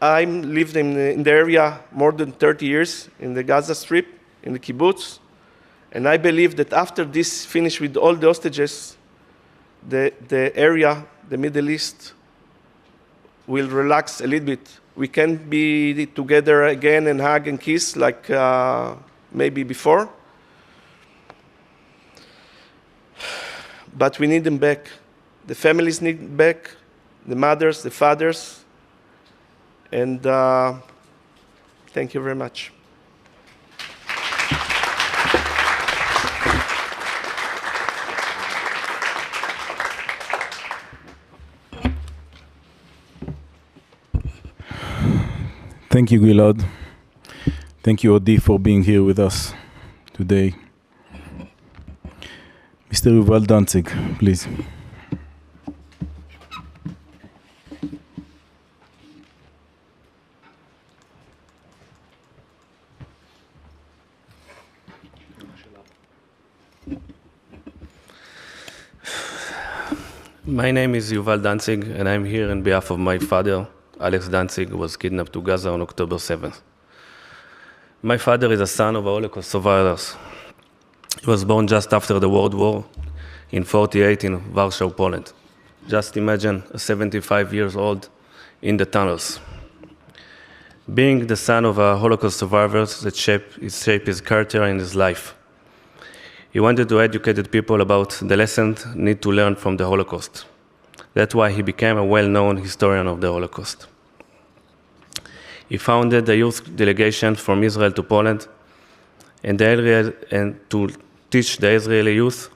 I lived in the area more than 30 years, in the Gaza Strip, in the kibbutz. And I believe that after this finish with all the hostages, the area, the Middle East, will relax a little bit. We can be together again and hug and kiss like maybe before. But we need them back. The families need them back, the mothers, the fathers. And thank you very much. Thank you, Gilad. Thank you, Odi, for being here with us today. Mr. Yuval Danzig, please. My name is Yuval Danzig, and I'm here on behalf of my father, Alex Danzig, who was kidnapped to Gaza on October 7th. My father is a son of Holocaust survivors. He was born just after the World War in 1948 in Warsaw, Poland. Just imagine a 75 years old in the tunnels. Being the son of a Holocaust survivor that shaped his character and his life. He wanted to educate the people about the lessons need to learn from the Holocaust. That's why he became a well-known historian of the Holocaust. He founded a youth delegation from Israel to Poland and to teach the Israeli youth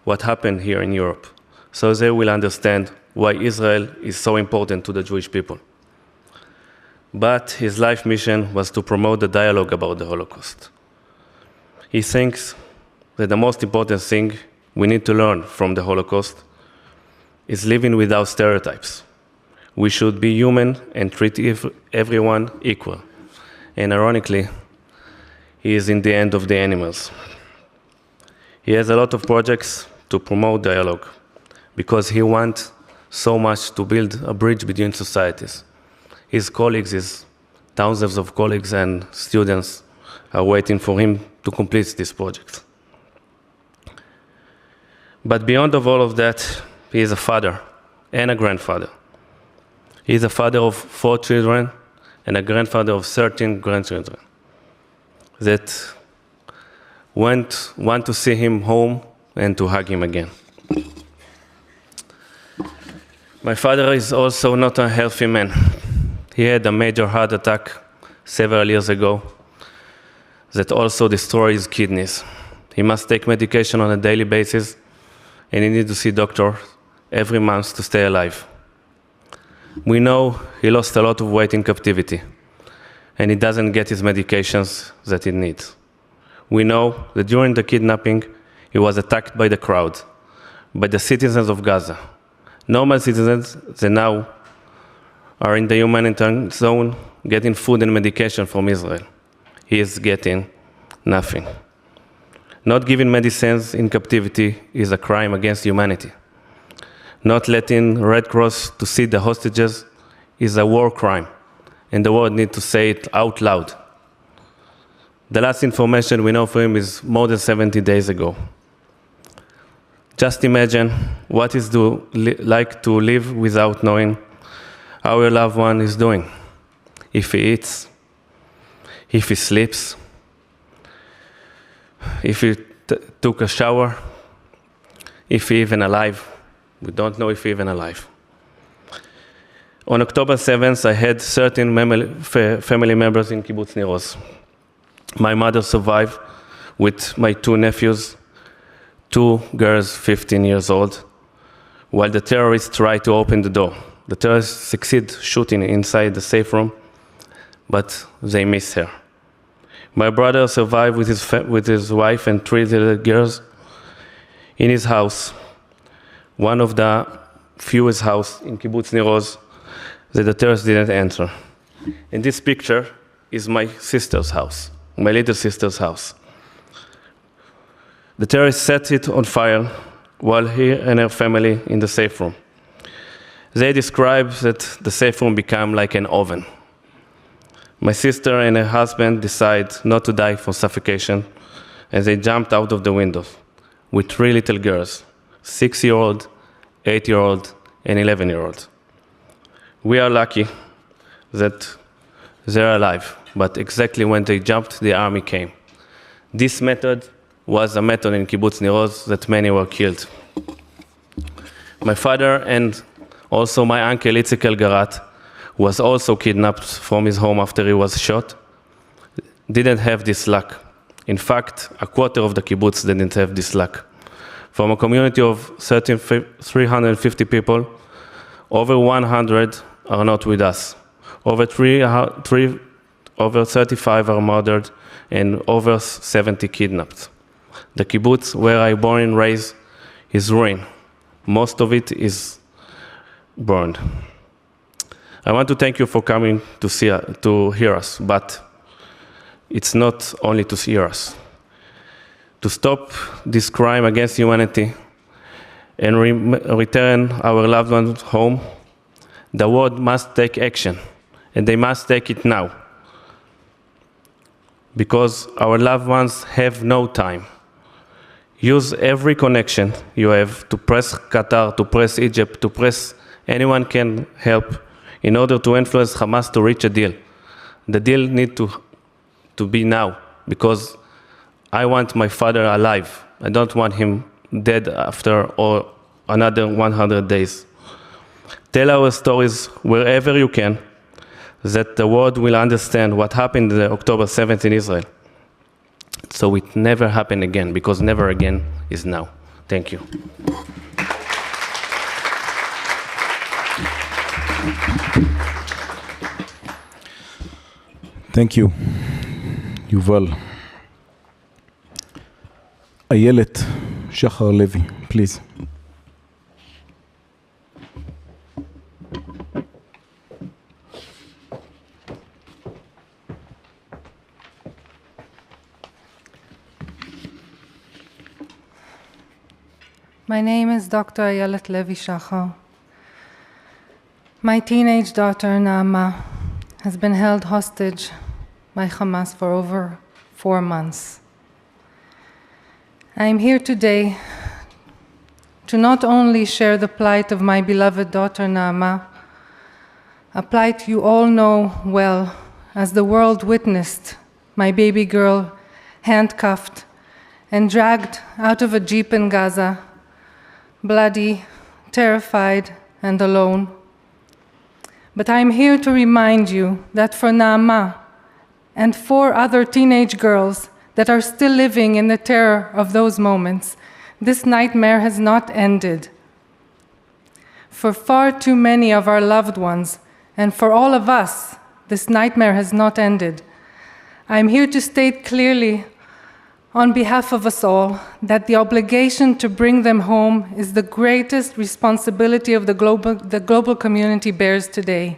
what happened here in Europe, so they will understand why Israel is so important to the Jewish people. But his life mission was to promote the dialogue about the Holocaust. He thinks that the most important thing we need to learn from the Holocaust is living without stereotypes. We should be human and treat everyone equal. And ironically, he is in the end of the animals. He has a lot of projects to promote dialogue because he wants so much to build a bridge between societies. His colleagues, his thousands of colleagues and students are waiting for him to complete this project. But beyond of all of that, he is a father and a grandfather. He is a father of 4 children and a grandfather of 13 grandchildren that want to see him home and to hug him again. My father is also not a healthy man. He had a major heart attack several years ago that also destroyed his kidneys. He must take medication on a daily basis, and he needs to see doctor every month to stay alive. We know he lost a lot of weight in captivity, and he doesn't get his medications that he needs. We know that during the kidnapping, he was attacked by the crowd, by the citizens of Gaza. Normal citizens that now are in the humanitarian zone getting food and medication from Israel. He is getting nothing. Not giving medicines in captivity is a crime against humanity. Not letting Red Cross to see the hostages is a war crime, and the world needs to say it out loud. The last information we know from him is more than 70 days ago. Just imagine what it's like to live without knowing how your loved one is doing. If he eats, if he sleeps, if he took a shower, if he even alive. We don't know if he even alive. On October 7th, I had 13 family members in Kibbutz Nir Oz. My mother survived with my 2 nephews, 2 girls 15 years old, while the terrorists tried to open the door. The terrorists succeed shooting inside the safe room, but they missed her. My brother survived with his wife and 3 little girls in his house, one of the fewest houses in Kibbutz Nir Oz that the terrorists didn't enter. And this picture is my sister's house, my little sister's house. The terrorists set it on fire while he and her family in the safe room. They describe that the safe room became like an oven. My sister and her husband decide not to die from suffocation, and they jumped out of the window with 3 little girls, 6-year-old, 8-year-old, and 11-year-old. We are lucky that they're alive, but exactly when they jumped, the army came. This method was a method in Kibbutz Nir Oz that many were killed. My father and also my uncle Itzik Elgarat was also kidnapped from his home after he was shot. Didn't have this luck. In fact, a quarter of the kibbutz didn't have this luck. From a community of 350 people, over 100 are not with us. Over 35 are murdered and over 70 kidnapped. The kibbutz where I born and raised is ruined. Most of it is burned. I want to thank you for coming to hear us, but it's not only to hear us. To stop this crime against humanity and return our loved ones home, the world must take action, and they must take it now. Because our loved ones have no time. Use every connection you have to press Qatar, to press Egypt, to press anyone can help in order to influence Hamas to reach a deal. The deal needs to be now, because I want my father alive. I don't want him dead after or another 100 days. Tell our stories wherever you can. that the world will understand what happened on October 7th in Israel. So it never happened again, because never again is now. Thank you. Thank you, Yuval. Ayelet Shachar Levi, please. My name is Dr. Ayelet Levi Shachar. My teenage daughter, Naama, has been held hostage by Hamas for over 4 months. I am here today to not only share the plight of my beloved daughter, Naama, a plight you all know well, as the world witnessed my baby girl handcuffed and dragged out of a jeep in Gaza, bloody, terrified, and alone. But I am here to remind you that for Naama and 4 other teenage girls that are still living in the terror of those moments, this nightmare has not ended. For far too many of our loved ones, and for all of us, this nightmare has not ended. I am here to state clearly, on behalf of us all, that the obligation to bring them home is the greatest responsibility of the global community bears today.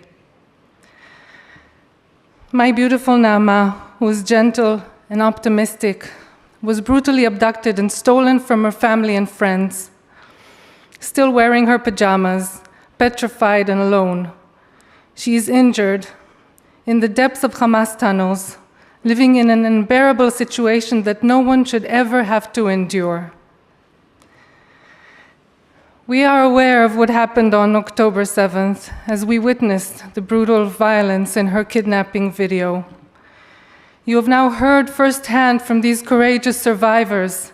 My beautiful Naama, who is gentle and optimistic, was brutally abducted and stolen from her family and friends, still wearing her pajamas, petrified and alone. She is injured in the depths of Hamas tunnels, living in an unbearable situation that no one should ever have to endure. We are aware of what happened on October 7th as we witnessed the brutal violence in her kidnapping video. You have now heard firsthand from these courageous survivors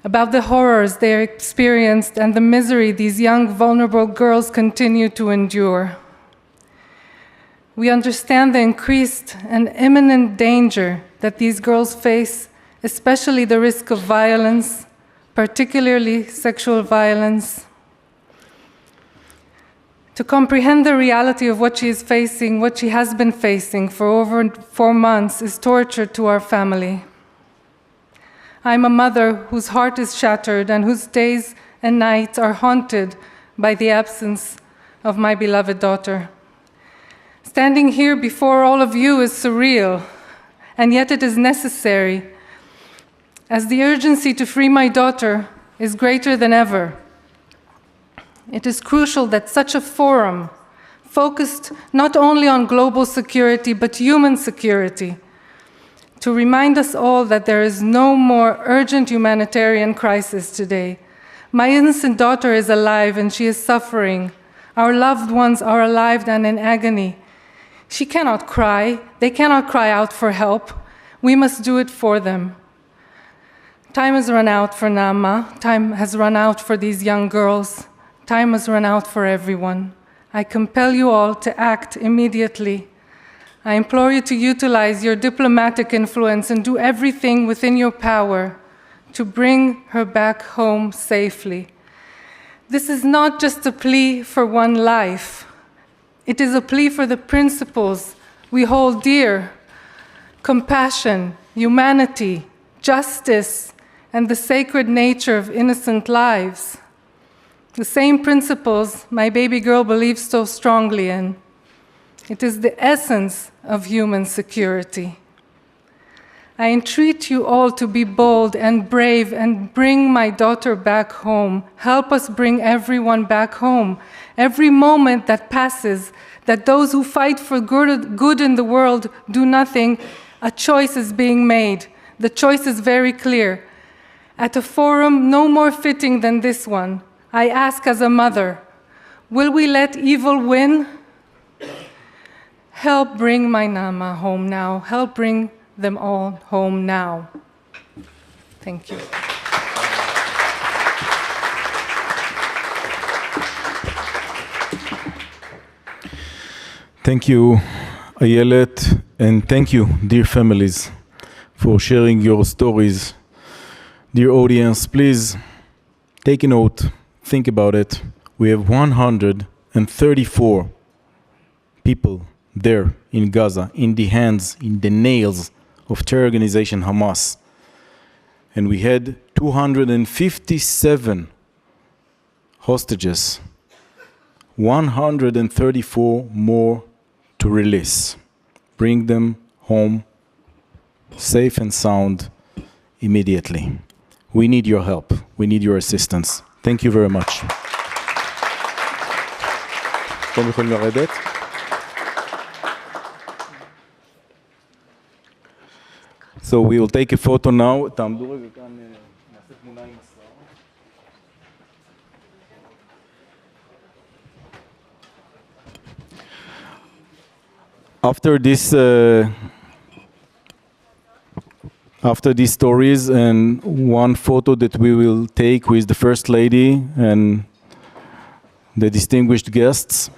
about the horrors they experienced and the misery these young, vulnerable girls continue to endure. We understand the increased and imminent danger that these girls face, especially the risk of violence, particularly sexual violence. To comprehend the reality of what she is facing, what she has been facing for over 4 months, is torture to our family. I'm a mother whose heart is shattered and whose days and nights are haunted by the absence of my beloved daughter. Standing here before all of you is surreal, and yet it is necessary, as the urgency to free my daughter is greater than ever. It is crucial that such a forum, focused not only on global security but human security, to remind us all that there is no more urgent humanitarian crisis today. My innocent daughter is alive and she is suffering. Our loved ones are alive and in agony. She cannot cry. They cannot cry out for help. We must do it for them. Time has run out for Naama. Time has run out for these young girls. Time has run out for everyone. I compel you all to act immediately. I implore you to utilize your diplomatic influence and do everything within your power to bring her back home safely. This is not just a plea for one life. It is a plea for the principles we hold dear: compassion, humanity, justice, and the sacred nature of innocent lives. The same principles my baby girl believes so strongly in. It is the essence of human security. I entreat you all to be bold and brave and bring my daughter back home. Help us bring everyone back home. Every moment that passes, that those who fight for good in the world do nothing, a choice is being made. The choice is very clear. At a forum no more fitting than this one, I ask as a mother, will we let evil win? Help bring my Naama home now. Help bring them all home now. Thank you. Thank you, Ayelet, and thank you, dear families, for sharing your stories. Dear audience, please take a note, think about it. We have 134 people there in Gaza, in the hands, in the nails of terror organization Hamas. And we had 257 hostages, 134 more to release. Bring them home safe and sound immediately. We need your help. We need your assistance. Thank you very much. So we will take a photo now. After these stories and one photo that we will take with the First Lady and the distinguished guests,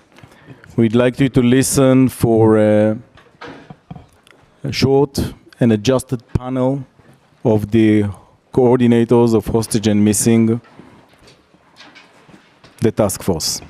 we'd like you to listen for a short and adjusted panel of the coordinators of hostage and missing, the task force.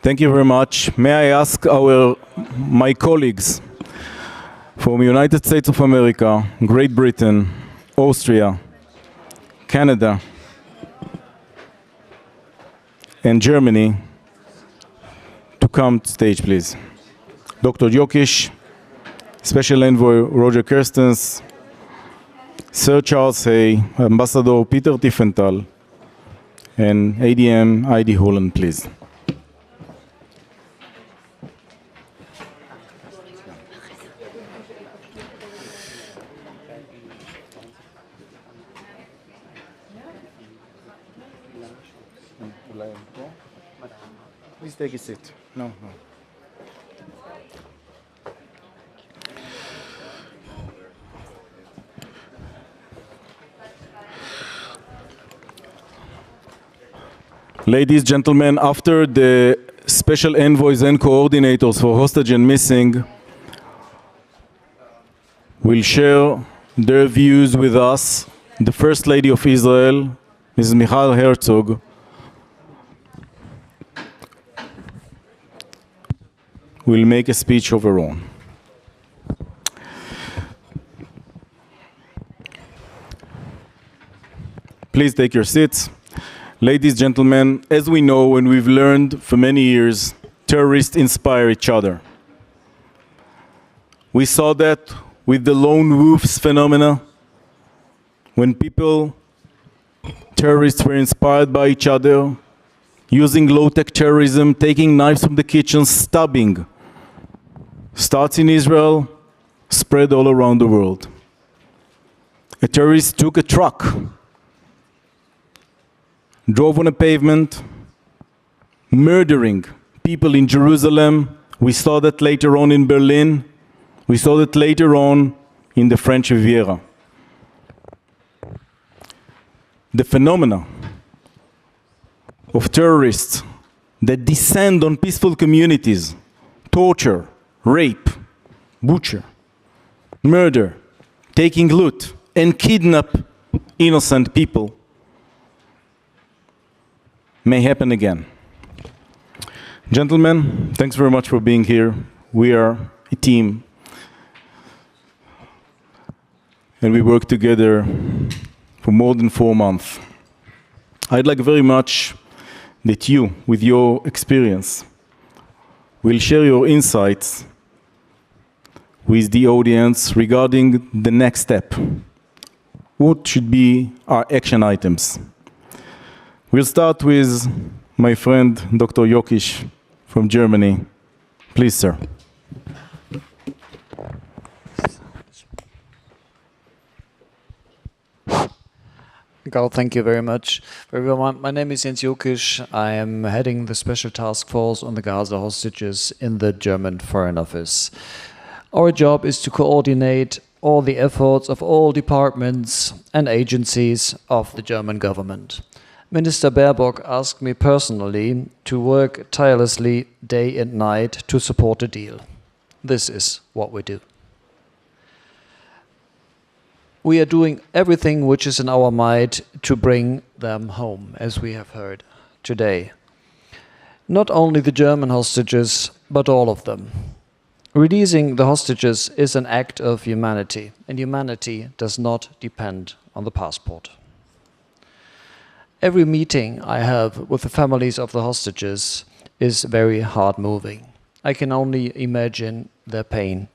Thank you very much. May I ask my colleagues from the United States of America, Great Britain, Austria, Canada, and Germany to come to stage, please. Dr. Jokic, Special Envoy Roger Kerstens, Sir Charles Hay, Ambassador Peter Tiefenthal, and ADM Heidi Holland, please. Please take a seat. No. Ladies, gentlemen, after the special envoys and coordinators for hostage and missing will share their views with us, the First Lady of Israel, Mrs. Michal Herzog, will make a speech of her own. Please take your seats. Ladies, gentlemen, as we know and we've learned for many years, terrorists inspire each other. We saw that with the lone wolves phenomena, when terrorists were inspired by each other, using low-tech terrorism, taking knives from the kitchen, stabbing. Starts in Israel, spread all around the world. A terrorist took a truck, drove on a pavement, murdering people in Jerusalem. We saw that later on in Berlin. We saw that later on in the French Riviera. The phenomena of terrorists that descend on peaceful communities, torture, rape, butcher, murder, taking loot, and kidnap innocent people may happen again. Gentlemen, thanks very much for being here. We are a team, and we work together for more than 4 months. I'd like very much that you, with your experience, will share your insights with the audience regarding the next step. What should be our action items? We'll start with my friend, Dr. Jokic from Germany. Please, sir. Carl, thank you very much. Everyone, my name is Jens Jokic. I am heading the Special Task Force on the Gaza hostages in the German Foreign Office. Our job is to coordinate all the efforts of all departments and agencies of the German government. Minister Baerbock asked me personally to work tirelessly day and night to support a deal. This is what we do. We are doing everything which is in our might to bring them home, as we have heard today. Not only the German hostages, but all of them. Releasing the hostages is an act of humanity, and humanity does not depend on the passport. Every meeting I have with the families of the hostages is very hard-moving. I can only imagine their pain.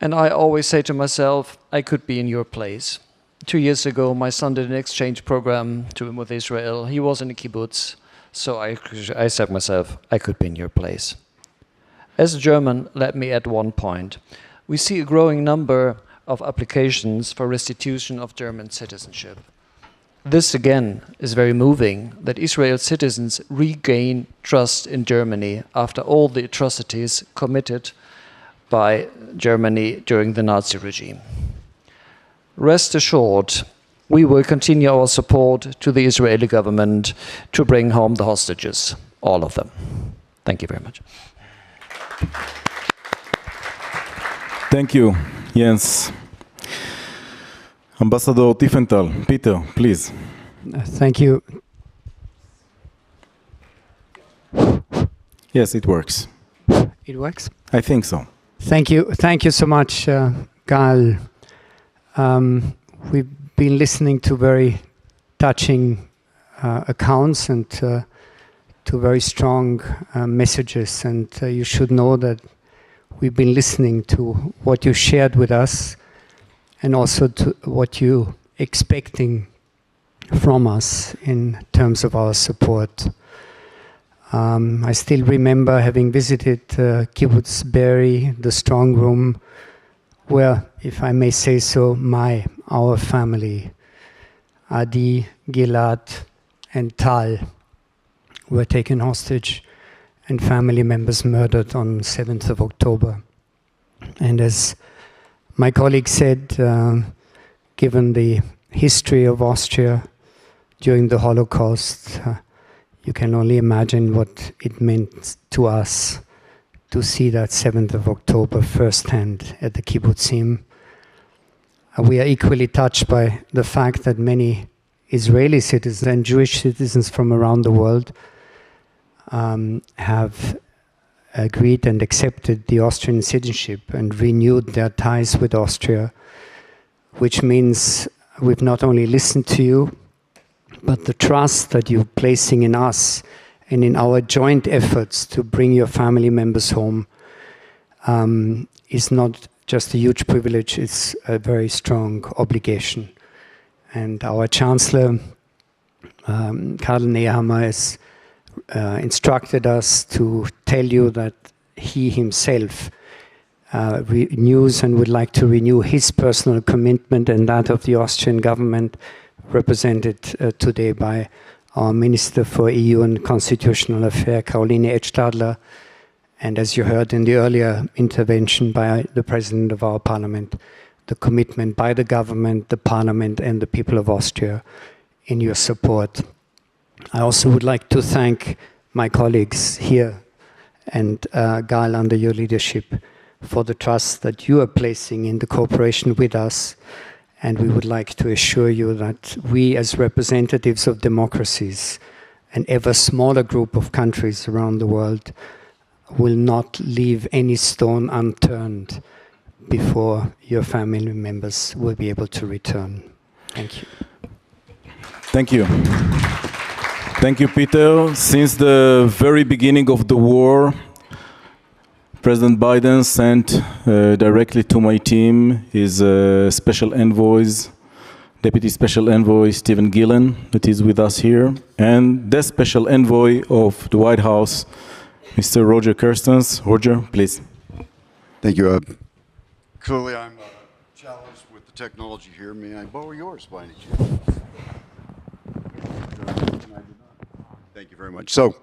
And I always say to myself, I could be in your place. 2 years ago, my son did an exchange program with Israel. He was in a kibbutz, so I said to myself, I could be in your place. As a German, let me add one point. We see a growing number of applications for restitution of German citizenship. This, again, is very moving, that Israeli citizens regain trust in Germany after all the atrocities committed by Germany during the Nazi regime. Rest assured, we will continue our support to the Israeli government to bring home the hostages, all of them. Thank you very much. Thank you, Jens. Ambassador Tiefenthal, Peter, please. Thank you. Yes, it works. It works? I think so. Thank you. Thank you so much, Gal. We've been listening to very touching accounts and to very strong messages. And you should know that we've been listening to what you shared with us and also to what you're expecting from us in terms of our support. I still remember having visited Kibbutz Be'eri, the strong room, where, if I may say so, our family, Adi, Gilad, and Tal, were taken hostage and family members murdered on 7th of October. And as my colleague said, given the history of Austria during the Holocaust, you can only imagine what it meant to us to see that 7th of October firsthand at the kibbutzim. We are equally touched by the fact that many Israeli citizens and Jewish citizens from around the world have agreed and accepted the Austrian citizenship and renewed their ties with Austria, which means we've not only listened to you, but the trust that you're placing in us and in our joint efforts to bring your family members home is not just a huge privilege, it's a very strong obligation. And our Chancellor, Karl Nehammer, has instructed us to tell you that he himself renews and would like to renew his personal commitment and that of the Austrian government, represented today by our Minister for EU and Constitutional Affairs, Caroline Edstadler, and as you heard in the earlier intervention by the President of our Parliament, the commitment by the government, the Parliament, and the people of Austria in your support. I also would like to thank my colleagues here and Gal, under your leadership, for the trust that you are placing in the cooperation with us. And we would like to assure you that we, as representatives of democracies, an ever smaller group of countries around the world, will not leave any stone unturned before your family members will be able to return. Thank you. Thank you. Thank you, Peter. Since the very beginning of the war, President Biden sent directly to my team his special envoys, Deputy Special Envoy Stephen Gillen, that is with us here, and the Special Envoy of the White House, Mr. Roger Kerstens. Roger, please. Thank you. Clearly, I'm challenged with the technology here. May I borrow yours by any chance? Thank you very much. So,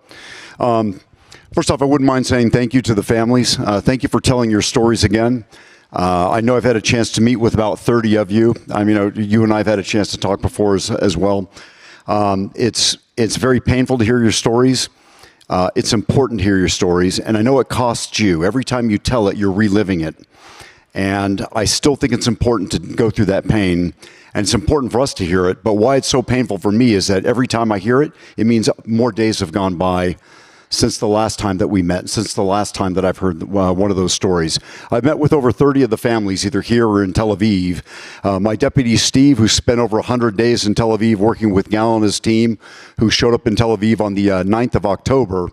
first off, I wouldn't mind saying thank you to the families. Thank you for telling your stories again. I know I've had a chance to meet with about 30 of you. I mean, you and I have had a chance to talk before as well. It's very painful to hear your stories. It's important to hear your stories, and I know it costs you. Every time you tell it, you're reliving it. And I still think it's important to go through that pain, and it's important for us to hear it. But why it's so painful for me is that every time I hear it, it means more days have gone by since the last time that we met, since the last time that I've heard one of those stories. I've met with over 30 of the families, either here or in Tel Aviv. My deputy, Steve, who spent over 100 days in Tel Aviv working with Gal and his team, who showed up in Tel Aviv on the 9th of October,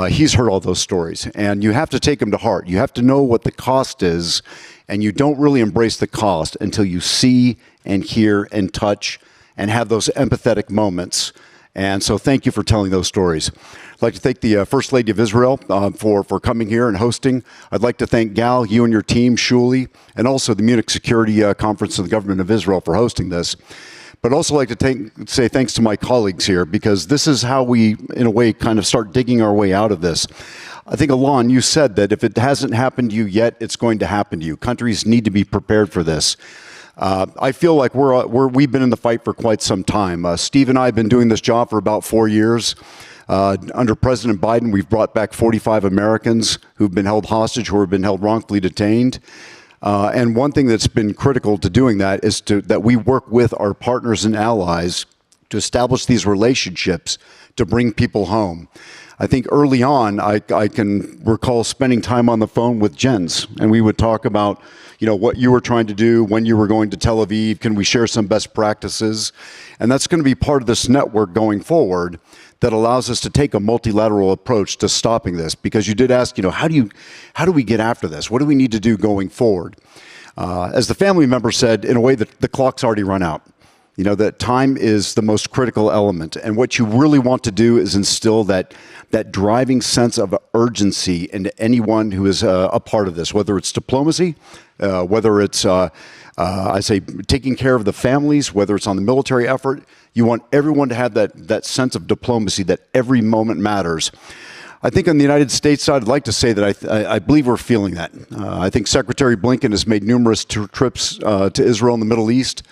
he's heard all those stories. And you have to take them to heart. You have to know what the cost is, and you don't really embrace the cost until you see and hear and touch and have those empathetic moments. And so thank you for telling those stories. I'd like to thank the First Lady of Israel for coming here and hosting. I'd like to thank Gal, you and your team, Shuli, and also the Munich Security Conference of the Government of Israel for hosting this. But also like to say thanks to my colleagues here, because this is how we, in a way, kind of start digging our way out of this. I think, Alon, you said that if it hasn't happened to you yet, it's going to happen to you. Countries need to be prepared for this. I feel like we've been in the fight for quite some time. Steve and I have been doing this job for about 4 years. Under President Biden, we've brought back 45 Americans who've been held hostage, who have been held wrongfully detained. And one thing that's been critical to doing that is that we work with our partners and allies to establish these relationships to bring people home. I think early on, I can recall spending time on the phone with Jens, and we would talk about, what you were trying to do, when you were going to Tel Aviv, can we share some best practices? And that's going to be part of this network going forward that allows us to take a multilateral approach to stopping this. Because you did ask, how do we get after this? What do we need to do going forward? As the family member said, in a way, the clock's already run out. That time is the most critical element. And what you really want to do is instill that driving sense of urgency into anyone who is a part of this, whether it's diplomacy, whether it's, taking care of the families, whether it's on the military effort. You want everyone to have that sense of diplomacy, that every moment matters. I think on the United States side, I'd like to say that I believe we're feeling that. I think Secretary Blinken has made numerous trips to Israel and the Middle East.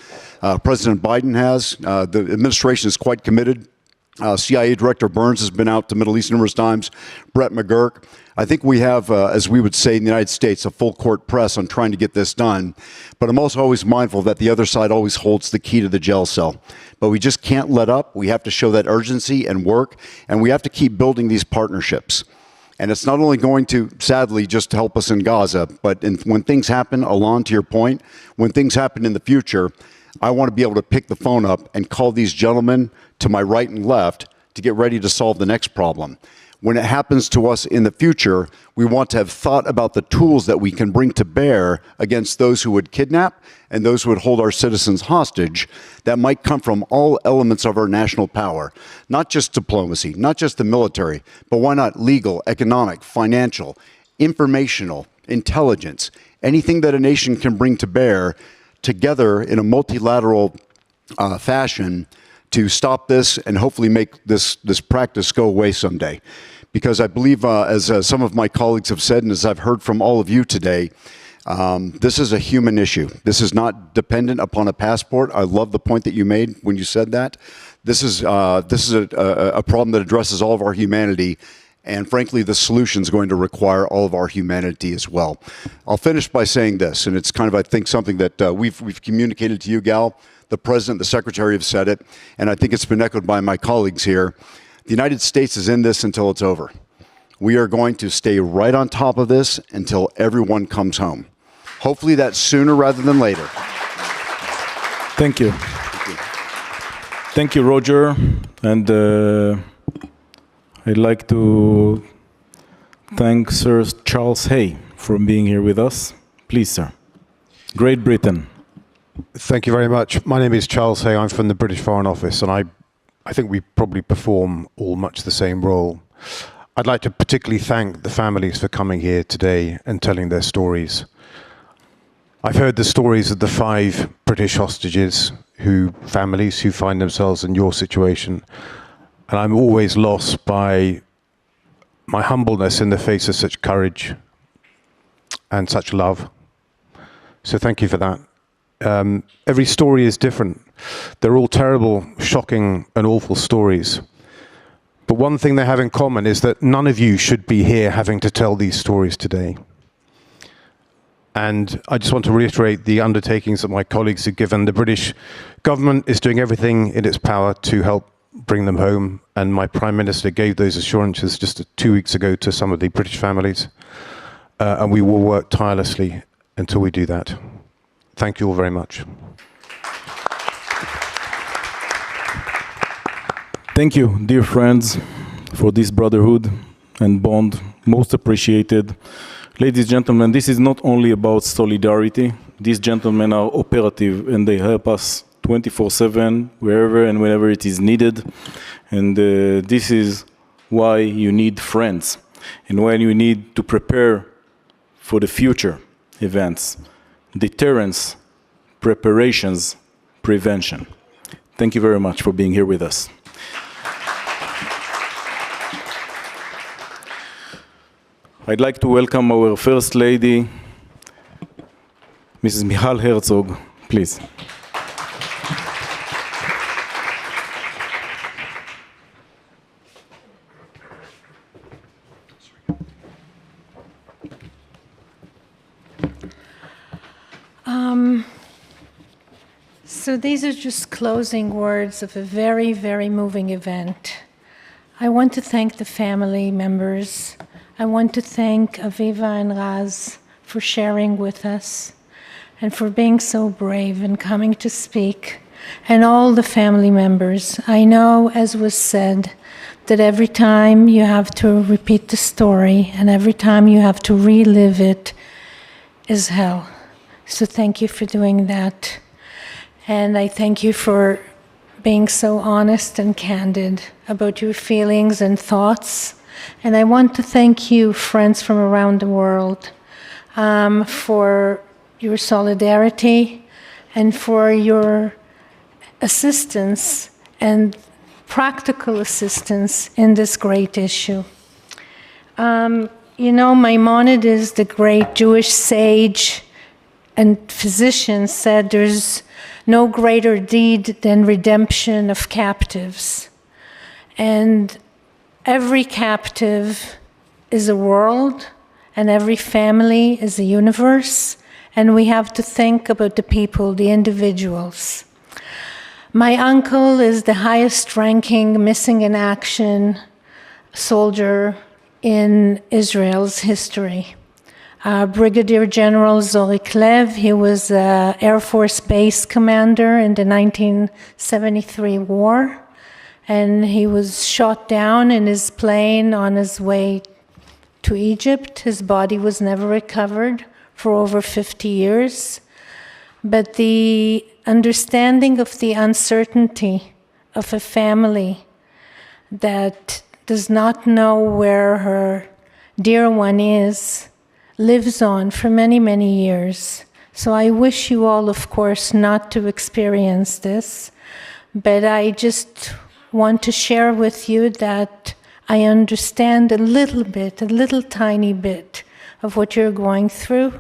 President Biden has. The administration is quite committed. CIA Director Burns has been out to Middle East numerous times. Brett McGurk. I think we have, as we would say in the United States, a full court press on trying to get this done. But I'm also always mindful that the other side always holds the key to the jail cell. But we just can't let up. We have to show that urgency and work, and we have to keep building these partnerships. And it's not only going to, sadly, just help us in Gaza, but when things happen, Alon, to your point, when things happen in the future, I want to be able to pick the phone up and call these gentlemen to my right and left to get ready to solve the next problem. When it happens to us in the future, we want to have thought about the tools that we can bring to bear against those who would kidnap and those who would hold our citizens hostage that might come from all elements of our national power. Not just diplomacy, not just the military, but why not legal, economic, financial, informational, intelligence, anything that a nation can bring to bear together in a multilateral fashion to stop this and hopefully make this practice go away someday. Because I believe, as some of my colleagues have said, and as I've heard from all of you today, this is a human issue. This is not dependent upon a passport. I love the point that you made when you said that. This is a problem that addresses all of our humanity. And frankly, the solution is going to require all of our humanity as well. I'll finish by saying this, and it's kind of, I think, something that we've communicated to you, Gal. The President, the Secretary have said it, and I think it's been echoed by my colleagues here. The United States is in this until it's over. We are going to stay right on top of this until everyone comes home. Hopefully that's sooner rather than later. Thank you. Thank you, Roger. And I'd like to thank Sir Charles Hay for being here with us. Please, sir. Great Britain. Thank you very much. My name is Charles Hay. I'm from the British Foreign Office, and I think we probably perform all much the same role. I'd like to particularly thank the families for coming here today and telling their stories. I've heard the stories of the 5 British hostages, families who find themselves in your situation, and I'm always lost by my humbleness in the face of such courage and such love. So thank you for that. Every story is different. They're all terrible, shocking, and awful stories. But one thing they have in common is that none of you should be here having to tell these stories today. And I just want to reiterate the undertakings that my colleagues have given. The British government is doing everything in its power to help bring them home. And my Prime Minister gave those assurances just 2 weeks ago to some of the British families. And we will work tirelessly until we do that. Thank you all very much. Thank you, dear friends, for this brotherhood and bond. Most appreciated. Ladies and gentlemen, this is not only about solidarity. These gentlemen are operative and they help us 24/7, wherever and whenever it is needed. And this is why you need friends and when you need to prepare for the future events. Deterrence, preparations, prevention. Thank you very much for being here with us. I'd like to welcome our First Lady, Mrs. Michal Herzog, please. So these are just closing words of a very, very moving event. I want to thank the family members. I want to thank Aviva and Raz for sharing with us and for being so brave and coming to speak, and all the family members. I know, as was said, that every time you have to repeat the story and every time you have to relive it is hell. So thank you for doing that. And I thank you for being so honest and candid about your feelings and thoughts. And I want to thank you, friends from around the world, for your solidarity and for your assistance and practical assistance in this great issue. You know, Maimonides, the great Jewish sage and physician, said there's no greater deed than redemption of captives. And every captive is a world, and every family is a universe, and we have to think about the people, the individuals. My uncle is the highest-ranking missing in action soldier in Israel's history. Brigadier General Zorik Lev, he was an Air Force base commander in the 1973 war, and he was shot down in his plane on his way to Egypt. His body was never recovered for over 50 years. But the understanding of the uncertainty of a family that does not know where her dear one is lives on for many, many years. So I wish you all, of course, not to experience this, but I just want to share with you that I understand a little bit, a little tiny bit of what you're going through.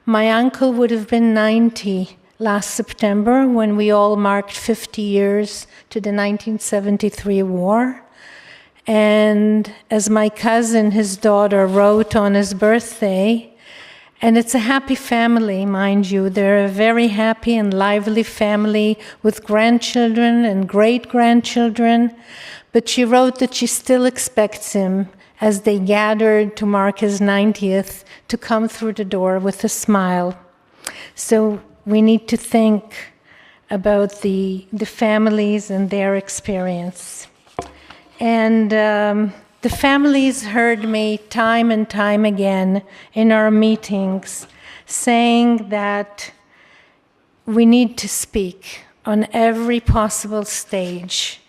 My uncle would have been 90 last September when we all marked 50 years to the 1973 war. And as my cousin, his daughter, wrote on his birthday, and it's a happy family, mind you. They're a very happy and lively family with grandchildren and great-grandchildren. But she wrote that she still expects him, as they gathered to mark his 90th, to come through the door with a smile. So we need to think about the families and their experience. And the families heard me time and time again in our meetings saying that we need to speak on every possible stage,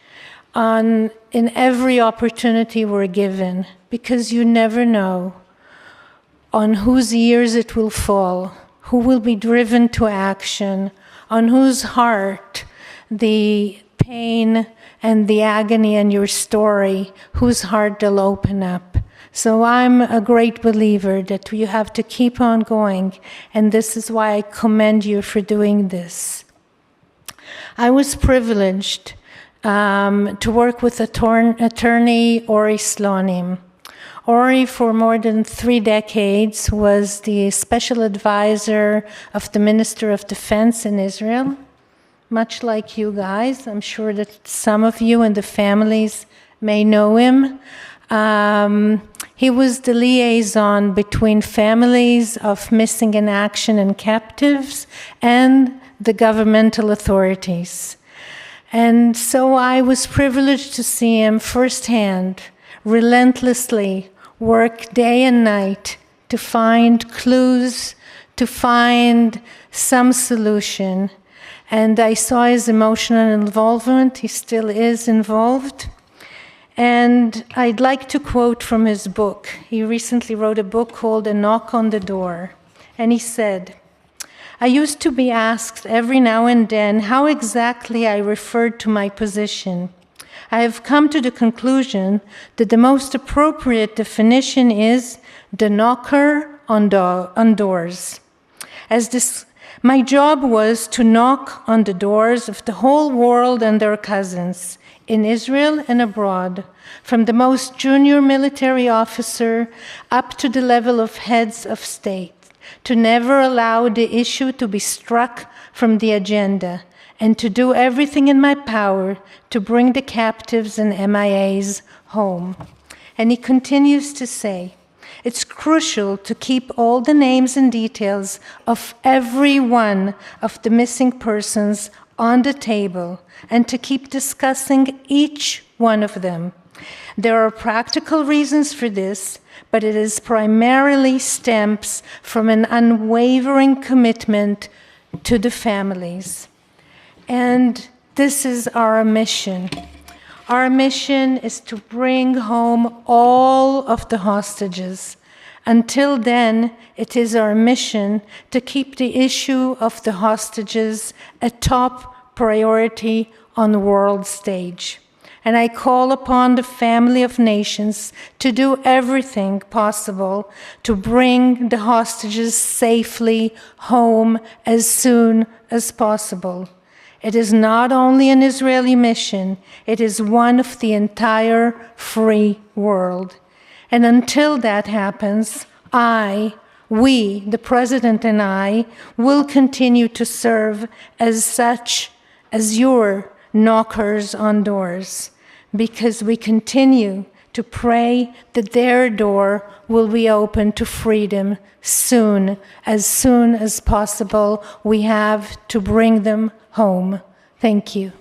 in every opportunity we're given, because you never know on whose ears it will fall, who will be driven to action, on whose heart the pain and the agony in your story, whose heart they'll open up. So I'm a great believer that you have to keep on going, and this is why I commend you for doing this. I was privileged to work with attorney Ori Slonim. Ori, for more than 3 decades, was the special advisor of the Minister of Defense in Israel. Much like you guys, I'm sure that some of you and the families may know him. He was the liaison between families of missing in action and captives and the governmental authorities. And so I was privileged to see him firsthand, relentlessly work day and night to find clues, to find some solution. And I saw his emotional involvement. He still is involved. And I'd like to quote from his book. He recently wrote a book called A Knock on the Door. And he said, I used to be asked every now and then how exactly I referred to my position. I have come to the conclusion that the most appropriate definition is the knocker on doors. My job was to knock on the doors of the whole world and their cousins, in Israel and abroad, from the most junior military officer up to the level of heads of state, to never allow the issue to be struck from the agenda, and to do everything in my power to bring the captives and MIAs home. And he continues to say, it's crucial to keep all the names and details of every one of the missing persons on the table and to keep discussing each one of them. There are practical reasons for this, but it is primarily stems from an unwavering commitment to the families. And this is our mission. Our mission is to bring home all of the hostages. Until then, it is our mission to keep the issue of the hostages a top priority on the world stage. And I call upon the family of nations to do everything possible to bring the hostages safely home as soon as possible. It is not only an Israeli mission, it is one of the entire free world. And until that happens, we, the President and I, will continue to serve as such as your knockers on doors, because we continue to pray that their door will be open to freedom soon as possible. We have to bring them home. Thank you.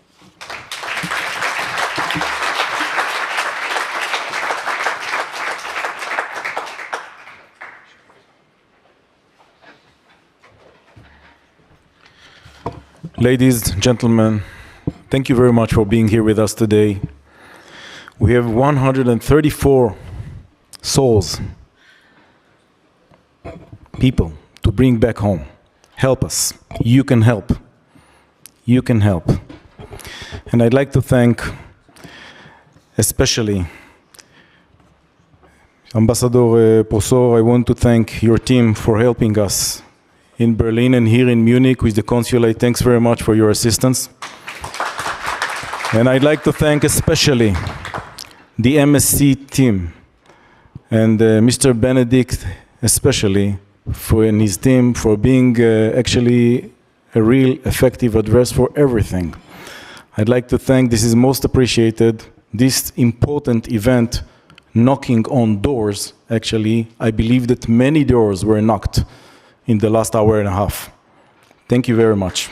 Ladies, gentlemen, thank you very much for being here with us today. We have 134 souls, people to bring back home. Help us. You can help. You can help. And I'd like to thank especially Ambassador Professor. I want to thank your team for helping us in Berlin and here in Munich with the consulate. Thanks very much for your assistance. And I'd like to thank especially the MSC team and Mr. Benedict especially and his team for being actually a real effective address for everything. I'd like to thank, this is most appreciated, this important event, knocking on doors. Actually, I believe that many doors were knocked in the last hour and a half. Thank you very much.